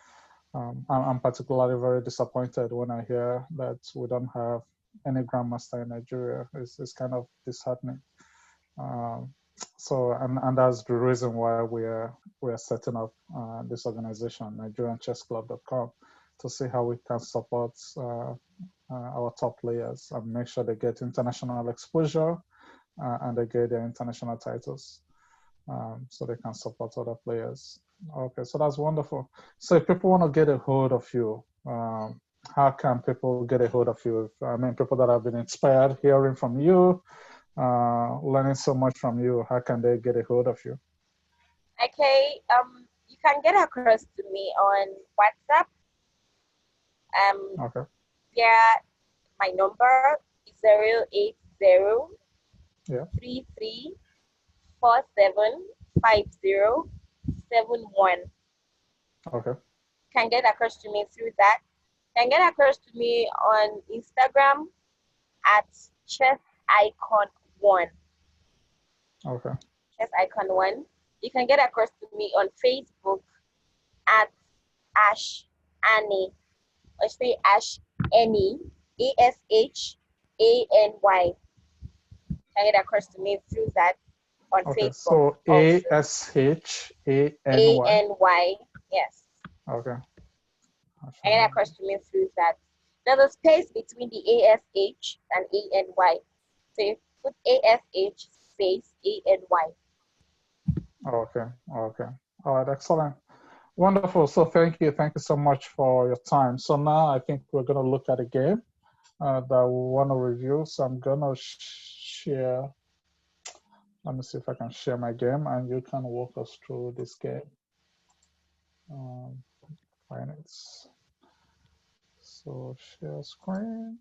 I'm particularly very disappointed when I hear that we don't have any grandmaster in Nigeria. It's kind of disheartening. Um, and that's the reason why we are setting up this organization, NigerianChessClub.com, to see how we can support our top players and make sure they get international exposure and they get their international titles, so they can support other players. Okay, so that's wonderful. So if people want to get a hold of you, how can people get a hold of you? I mean, people that have been inspired hearing from you, learning so much from you, how can they get a hold of you? Okay, you can get across to me on WhatsApp. Okay. Yeah, my number is 080 Yeah. 33475071. Okay. Can get across to me through that. Can get across to me on Instagram at chess icon one. Okay. Chess icon one. You can get across to me on Facebook at Ash Annie. Or say Ash Annie, ASHANY. Can get across to me through that on Okay. Facebook So also. ASHANY. ANY, yes. Okay. And get across to me through that. There's a space between the ASH and ANY. So you put ASH space ANY. Okay. Okay. All right. Excellent. Wonderful. So thank you. Thank you so much for your time. So now I think we're going to look at a game that we want to review. So I'm going to share. Let me see if I can share my game and you can walk us through this game. Finance. So share screen.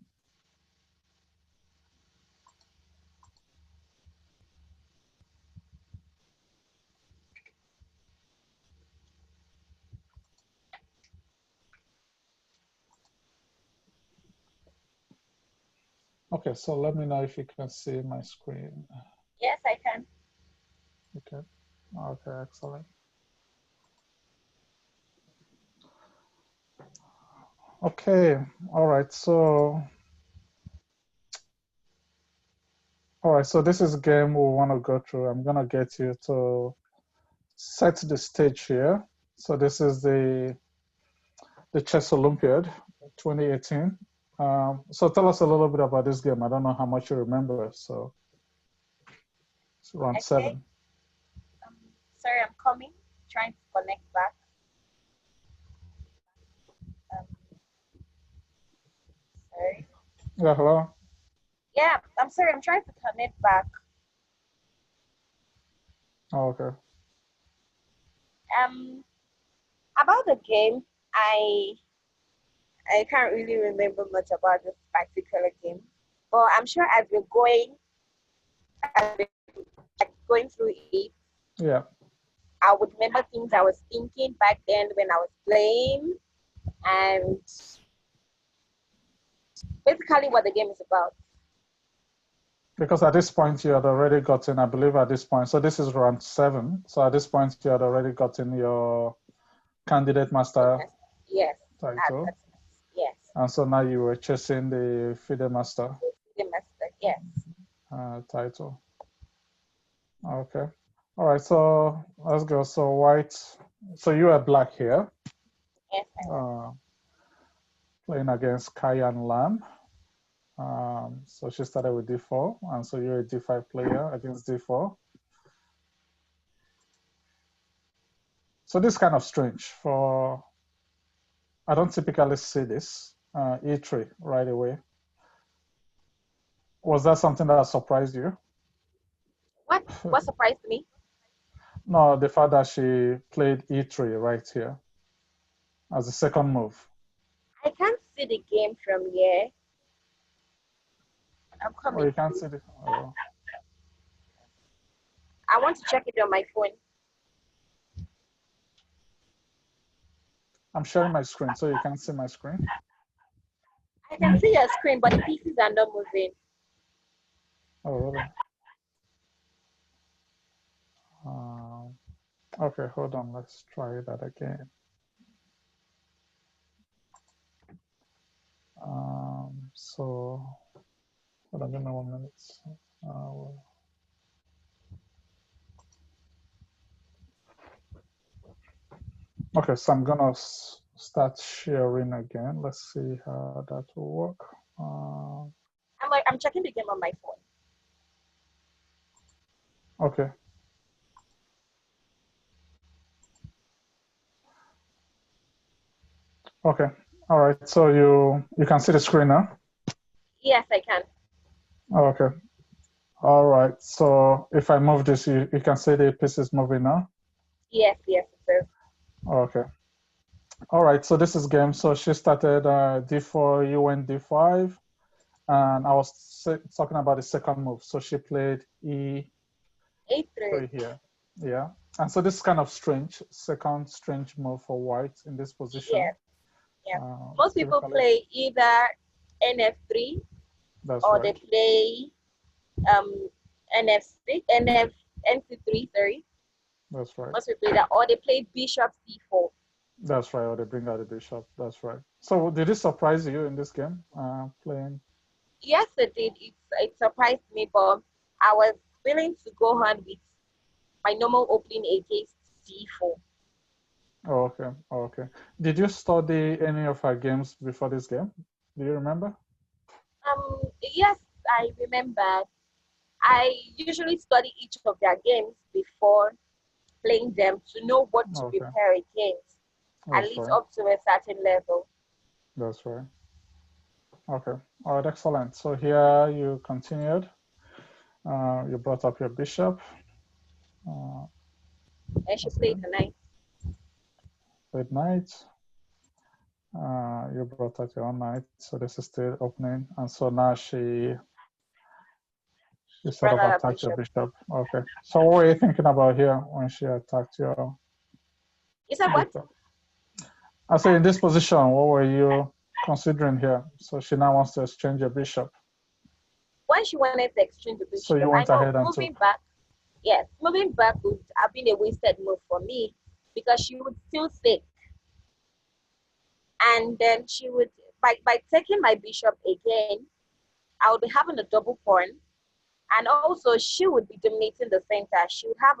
Okay, so let me know if you can see my screen. Yes, I can. Okay. Okay, excellent. Okay, all right. So this is a game we want to go through. I'm gonna get you to set the stage here. So this is the Chess Olympiad 2018. So tell us a little bit about this game. I don't know how much you remember. So it's round Okay. 7. Sorry, I'm coming. Trying to connect back. Um, sorry. Yeah, hello. Yeah, I'm sorry. I'm trying to connect back. Oh, okay. About the game, I can't really remember much about this particular game, but I'm sure as we're going through it, Yeah. I would remember things I was thinking back then when I was playing, and basically what the game is about. Because at this point you had already gotten, I believe at this point, so this is round 7. So at this point you had already gotten your candidate master Yes. title. Yes. And so now you were chasing the FIDE master. The master, yes. Title. Okay. All right, so let's go. So white, so you are black here. Yes, playing against Kayan Lam. So she started with d4, and so you're a d5 player against d4. So this is kind of strange. I don't typically see this, e3 right away. Was that something that surprised you? What surprised me? No, the fact that she played e3 right here as a second move. I can't see the game from here. I'm coming. Oh, you can't see it. Oh. I want to check it on my phone. I'm sharing my screen, so you can see my screen. I can see your screen, but the pieces are not moving. Oh, really? Okay, hold on. Let's try that again. So, hold on, give me 1 minute. Okay, so I'm gonna start sharing again. Let's see how that will work. I'm checking the game on my phone. Okay. Okay. All right. So you can see the screen now? Yes, I can. Oh, okay. All right. So if I move this, you can see the pieces moving now? Yes, it is. Okay. All right. So this is game. So she started d4, you went d5, and I was talking about the second move. So she played e3 here. Yeah. And so this is kind of strange, second strange move for white in this position. Yes. Yeah. Most people play either NF3 or they play NC3, sorry. That's right. Most people play that, or they play bishop c4. That's right, or they bring out the bishop. That's right. So did it surprise you in this game, playing? Yes, it did. It surprised me, but I was willing to go on with my normal opening against d4. Oh, okay. Oh, okay. Did you study any of our games before this game? Do you remember? Yes, I remember. I usually study each of their games before playing them to know what to prepare against, at least up to a certain level. That's right. Okay. All right, excellent. So here you continued. You brought up your bishop. And she played the knight. Played knight. You brought out your own knight. So this is still opening. And so now she sort of attacked your bishop. Okay. So what were you thinking about here when she attacked your? You said what? I say in this position, what were you considering here? So she now wants to exchange your bishop. When she wanted to exchange the bishop, so you went ahead and moving back. Yes, moving back would have been a wasted move for me because she would still take. And then she would, by taking my bishop again, I would be having a double pawn. And also she would be dominating the center. She would have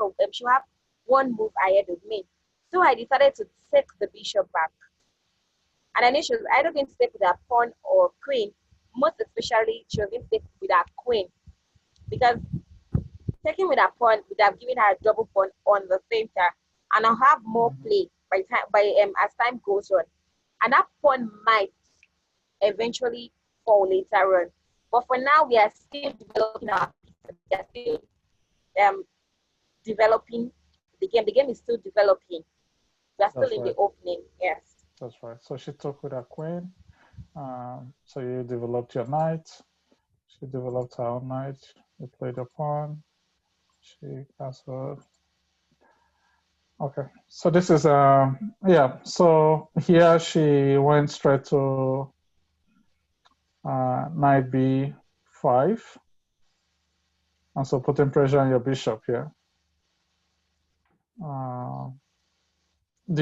one move ahead of me. So I decided to take the bishop back. And I knew she was either going to take with her pawn or queen. Most especially, she was going to take with her queen. Because taking with her pawn would have given her a double pawn on the center. And I'll have more play as time goes on. And that pawn might eventually fall later on. But for now, we are still developing our pieces. We are still developing the game. The game is still developing. We are still in the opening, yes. That's right. So she took with her queen. So you developed your knight. She developed her own knight. You played a pawn. She castled. Okay. So this is yeah. So here she went straight to Knight b5. And so putting pressure on your bishop here. Do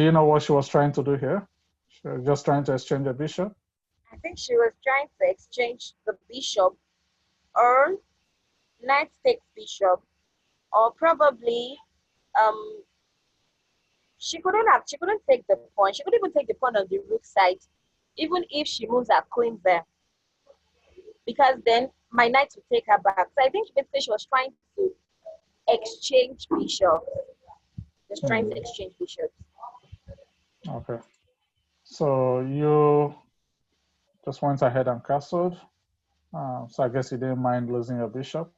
you know what she was trying to do here? She was just trying to exchange a bishop. I think she was trying to exchange the bishop, or knight takes bishop, or probably she couldn't take the pawn. She couldn't even take the pawn on the rook side, even if she moves her queen there, because then my knight would take her back. So I think basically she was trying to exchange bishops. Just trying to exchange bishops. Okay. So you just went ahead and castled. So I guess you didn't mind losing your bishop.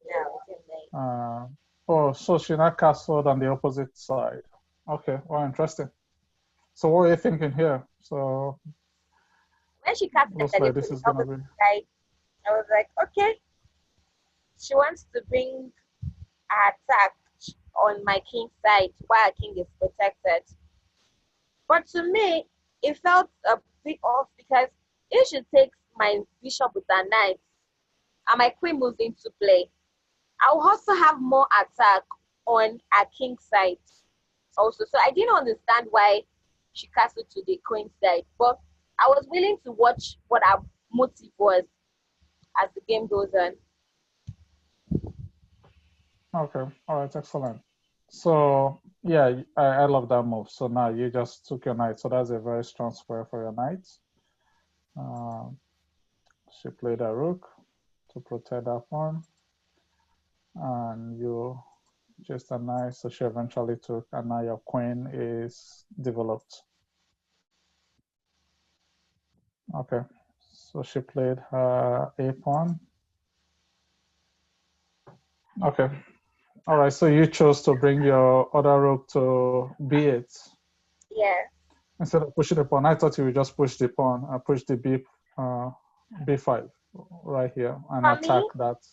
No, I didn't mind. Oh, so she not castled on the opposite side. Okay, well, interesting. So what are you thinking here? So when she castled looks on like the this is gonna be. side, I was like, okay, she wants to bring her attack on my king's side while her king is protected. But to me, it felt a bit off, because if she takes my bishop with her knight and my queen moves into play, I'll also have more attack on her king's side also. So I didn't understand why she castled to the queen's side, but I was willing to watch what her motive was as the game goes on. Okay, all right, excellent. So yeah, I love that move. So now you just took your knight. So that's a very strong square for your knight. She played a rook to protect that pawn. And you just a knight, so she eventually took, and now your queen is developed. Okay, so she played her a pawn. Okay, all right, so you chose to bring your other rook to b8. Yeah. Instead of pushing the pawn, I thought you would just push the pawn and push the b5 right here and For attack me, that.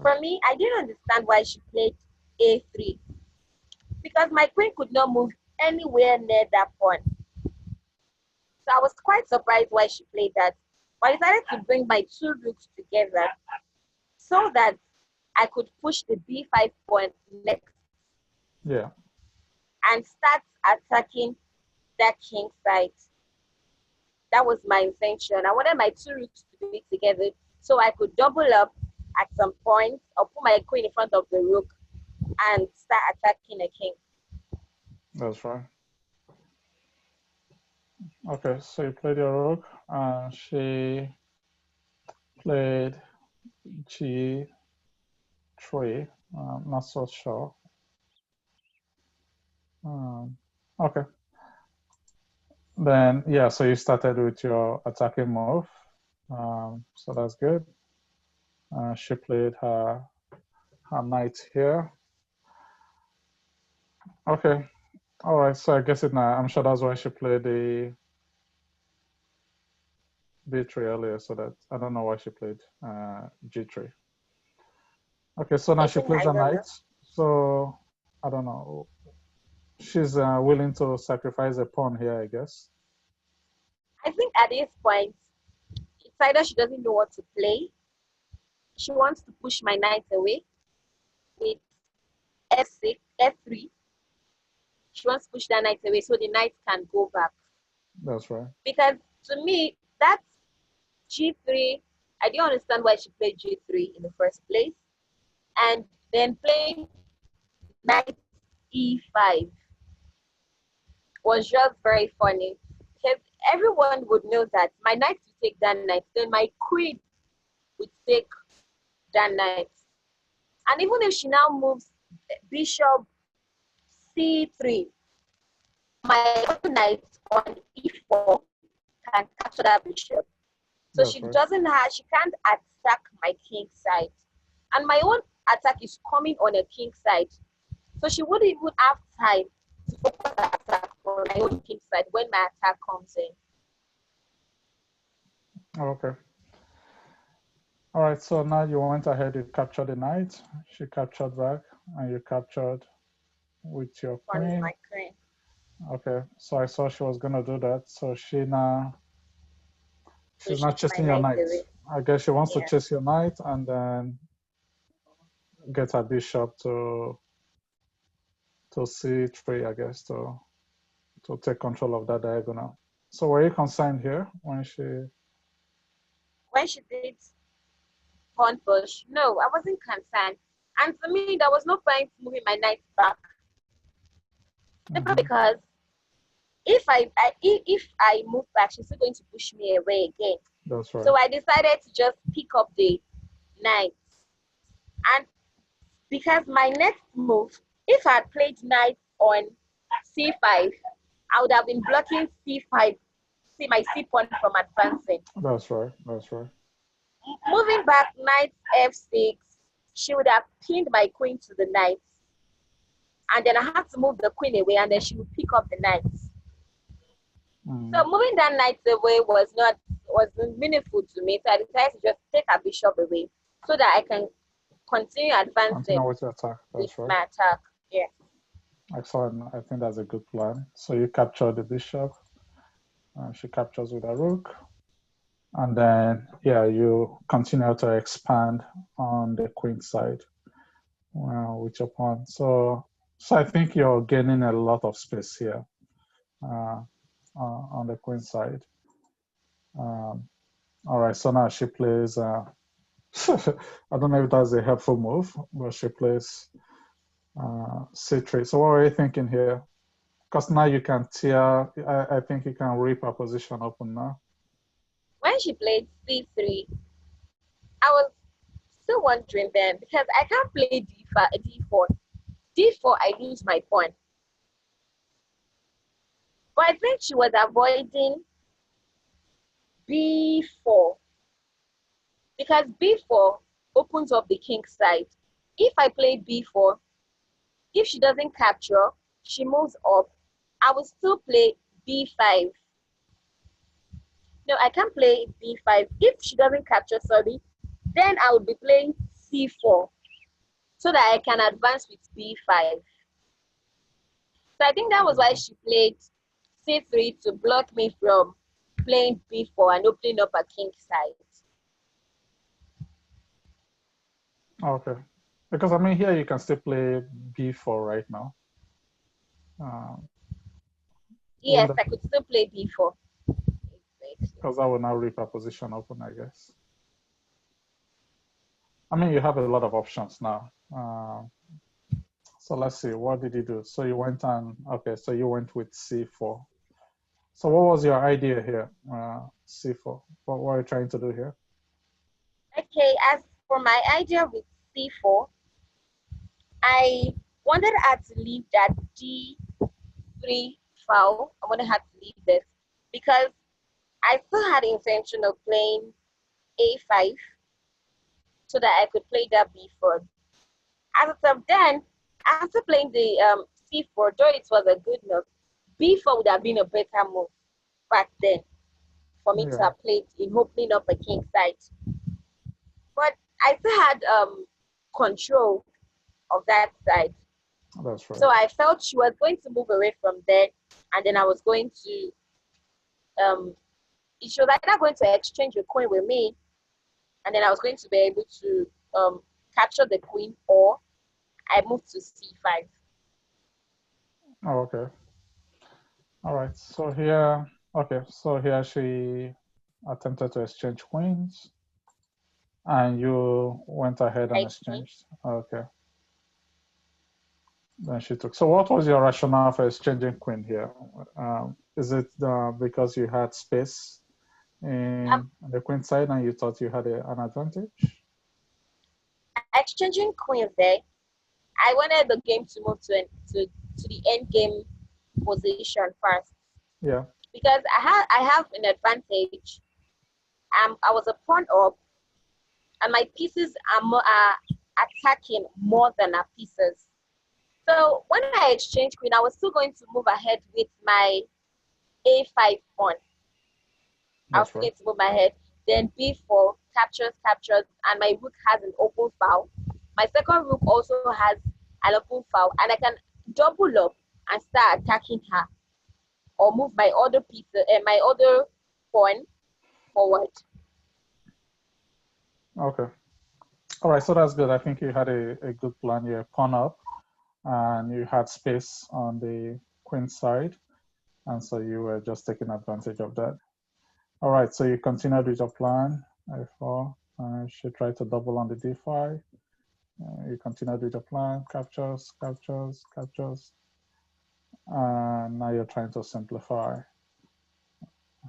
For me, I didn't understand why she played a3, because my queen could not move anywhere near that pawn. So I was quite surprised why she played that. But I decided to bring my two rooks together so that I could push the b5 pawn next. Yeah. And start attacking that king side. That was my intention. I wanted my two rooks to be together so I could double up at some point, or put my queen in front of the rook and start attacking the king. That's right. Okay, so you played your rook, and she played g3. Not so sure. Okay. Then yeah, so you started with your attacking move. So that's good. She played her knight here. Okay. All right. So I guess I'm sure that's why she played the b3 earlier. So that I don't know why she played g3. Okay. So now she plays a knight. So I don't know. She's willing to sacrifice a pawn here, I guess. I think at this point, it's either she doesn't know what to play. She wants to push my knight away with f6, f3. She wants to push that knight away so the knight can go back. That's right. Because to me, that's g3. I didn't understand why she played g3 in the first place. And then playing knight e5 was just very funny, because everyone would know that my knight would take that knight, then my queen would take that knight. And even if she now moves bishop c3, my other knight on e4 can capture that bishop. So That's she right. she can't attack my king side. And my own attack is coming on a king side. So she wouldn't even have time to focus on attack on my own king side when my attack comes in. Okay. All right. So now you went ahead, you captured the knight. She captured back, and you captured with your queen. My queen. Okay. So I saw she was gonna do that. So she now She's pushed not my chasing your knight knight. away. I guess she wants to Yeah. chase your knight and then get her bishop to c3, I guess, to take control of that diagonal. So were you concerned here when she? When she did pawn push, no, I wasn't concerned. And to me, there was no point moving my knight back. Simply because if I move back, she's still going to push me away again. That's right. So I decided to just pick up the knight. And because my next move, if I had played knight on c5, I would have been blocking c5, see my c pawn from advancing. That's right. That's right. Moving back knight f6, she would have pinned my queen to the knight. And then I have to move the queen away, and then she would pick up the knight. So moving that knight away wasn't meaningful to me. So I decided to just take a bishop away so that I can continue advancing Continue with your attack. That's right. my attack. Yeah. Excellent. I think that's a good plan. So you capture the bishop. She captures with a rook. And then, yeah, you continue to expand on the queen side with your pawn. So I think you're gaining a lot of space here on the queen side. All right, so now she plays, I don't know if that's a helpful move, but she plays c3. So what were you thinking here? Because now you can tear, I think you can rip a position open now. When she played c3, I was still wondering then, because I can't play d4. d4, I lose my pawn. But I think she was avoiding b4, because b4 opens up the king side. If I play b4, if she doesn't capture, she moves up, I will still play b5. No, I can't play b5. If she doesn't capture, sorry, then I will be playing c4 so that I can advance with b5. So I think that was why she played c3 to block me from playing b4 and opening up a king side. Okay. Because I mean, here you can still play b4 right now. Yes, I could still play b4. Because that will now rip a position open, I guess. I mean, you have a lot of options now. So let's see, what did you do? So you went on, okay, so you went with c4. So what was your idea here, c4? What were you trying to do here? Okay, as for my idea with c4, I wanted her to leave that d3 file. I wanted her to leave this because I still had the intention of playing a5 so that I could play that b4. As of then, after playing the c4, though it was a good move, b4 would have been a better move back then for me to have played in opening up a king side. But I still had control of that side. That's right. So I felt she was going to move away from there, and then I was going to she was either going to exchange a coin with me, and then I was going to be able to capture the queen, or I moved to c5. Oh, okay. All right. So here, okay. So here she attempted to exchange queens, and you went ahead and exchanged. Okay. Then she took. So what was your rationale for exchanging queen here? Is it because you had space in the queen side and you thought you had an advantage? Exchanging queens there, I wanted the game to move to the end game position first. Yeah. Because I have an advantage. I was a pawn up, and my pieces are attacking more than our pieces. So when I exchanged queen, I was still going to move ahead with my a5 pawn. I was going to move ahead. Then b4 captures, and my rook has an open file. My second rook also has an open file, and I can double up and start attacking her, or move my other piece, my other pawn forward. Okay. All right, so that's good. I think you had a good plan here. Pawn up, and you had space on the queen side, and so you were just taking advantage of that. All right, so you continued with your plan. A4, she tried to double on the d5. You continued with your plan, captures, captures, captures. And now you're trying to simplify.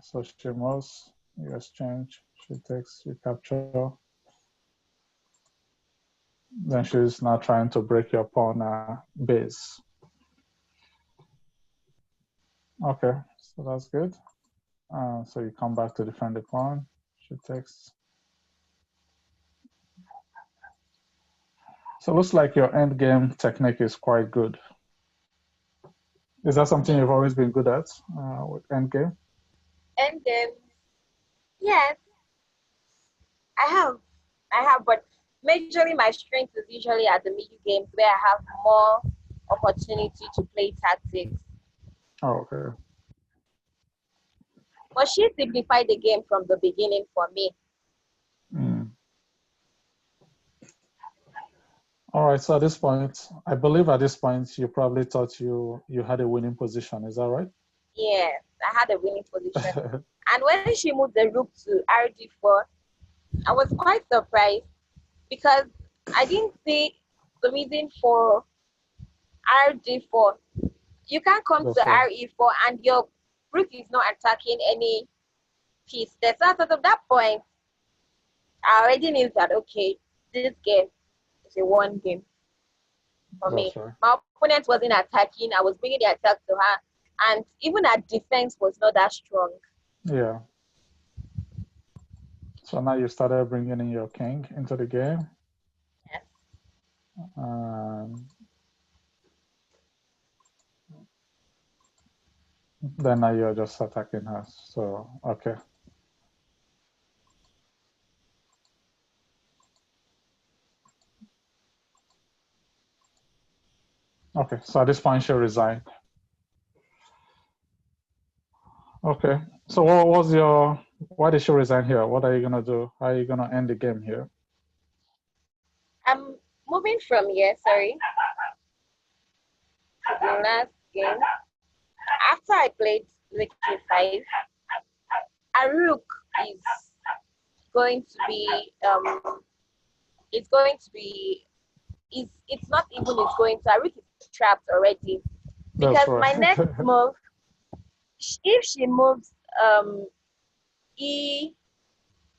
So she moves, you exchange, she takes, you capture. Then she's now trying to break your pawn base. Okay, so that's good. So you come back to defend the pawn, she takes. So it looks like your endgame technique is quite good. Is that something you've always been good at with endgame? Endgame, yes, I have, but majorly my strength is usually at the middle games where I have more opportunity to play tactics. Oh, okay. But she simplified the game from the beginning for me. All right, so at this point, I believe at this point, you probably thought you had a winning position. Is that right? Yes, I had a winning position. And when she moved the rook to RD4, I was quite surprised because I didn't see the reason for RD4. You can't come That's to right. RE4 and your rook is not attacking any piece. There's not at that point. I already knew that, okay, this game is a one game for me. That's right. My opponent wasn't attacking. I was bringing the attack to her. And even her defense was not that strong. Yeah. So now you started bringing in your king into the game. Yes. Then now you're just attacking her. So, okay. Okay, so at this point, she resigned. Okay, so what was why did she resign here? What are you gonna do? How are you gonna end the game here? I'm moving from here, sorry, to the last game. After I played Rook K5, a rook is going to be it's going to be it's not even it's going to a rook is trapped already. Because That's right. my next move, if she moves E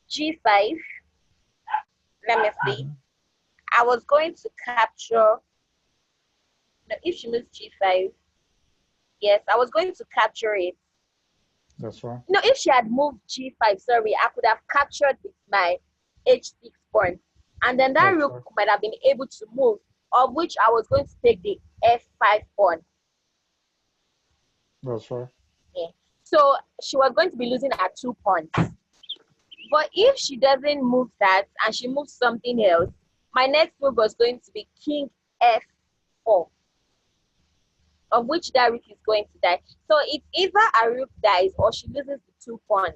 G5, let me see. I was going to capture. No, if she moves G5, yes, I was going to capture it. That's right. No, if she had moved G5, sorry, I could have captured with my H6 pawn. And then that rook might have been able to move, of which I was going to take the F5 pawn. That's right. Yeah. So she was going to be losing at 2 pawns. But if she doesn't move that and she moves something else, my next move was going to be King F4, of which that rook is going to die. So it's either a rook dies or she loses the 2 pawns.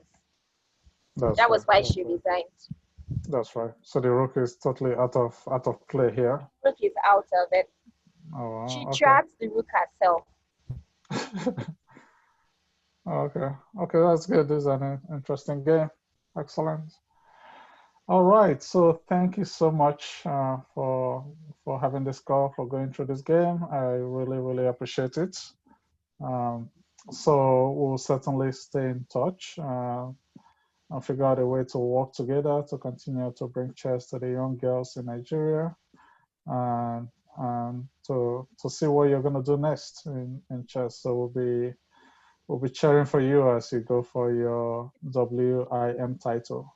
That was why she resigned. That's right. So the rook is totally out of play here. Rook is out of it. Oh, wow. She traps the rook herself. Okay. Okay, that's good. This is an interesting game. Excellent. All right. So thank you so much for having this call, for going through this game. I really, really appreciate it. So we'll certainly stay in touch and figure out a way to work together to continue to bring chess to the young girls in Nigeria, and to see what you're going to do next in chess. So we'll be cheering for you as you go for your WIM title.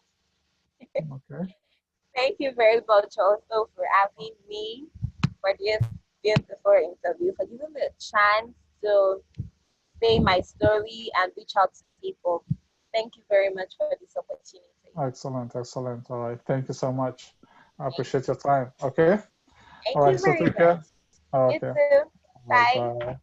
Okay. Thank you very much also for having me for this beautiful interview, for giving me a chance to say my story and reach out to people. Thank you very much for this opportunity. Excellent, excellent. All right. Thank you so much. I appreciate your time. Okay. Thank All right. you So very take care. much. Okay. You too. Bye. Bye.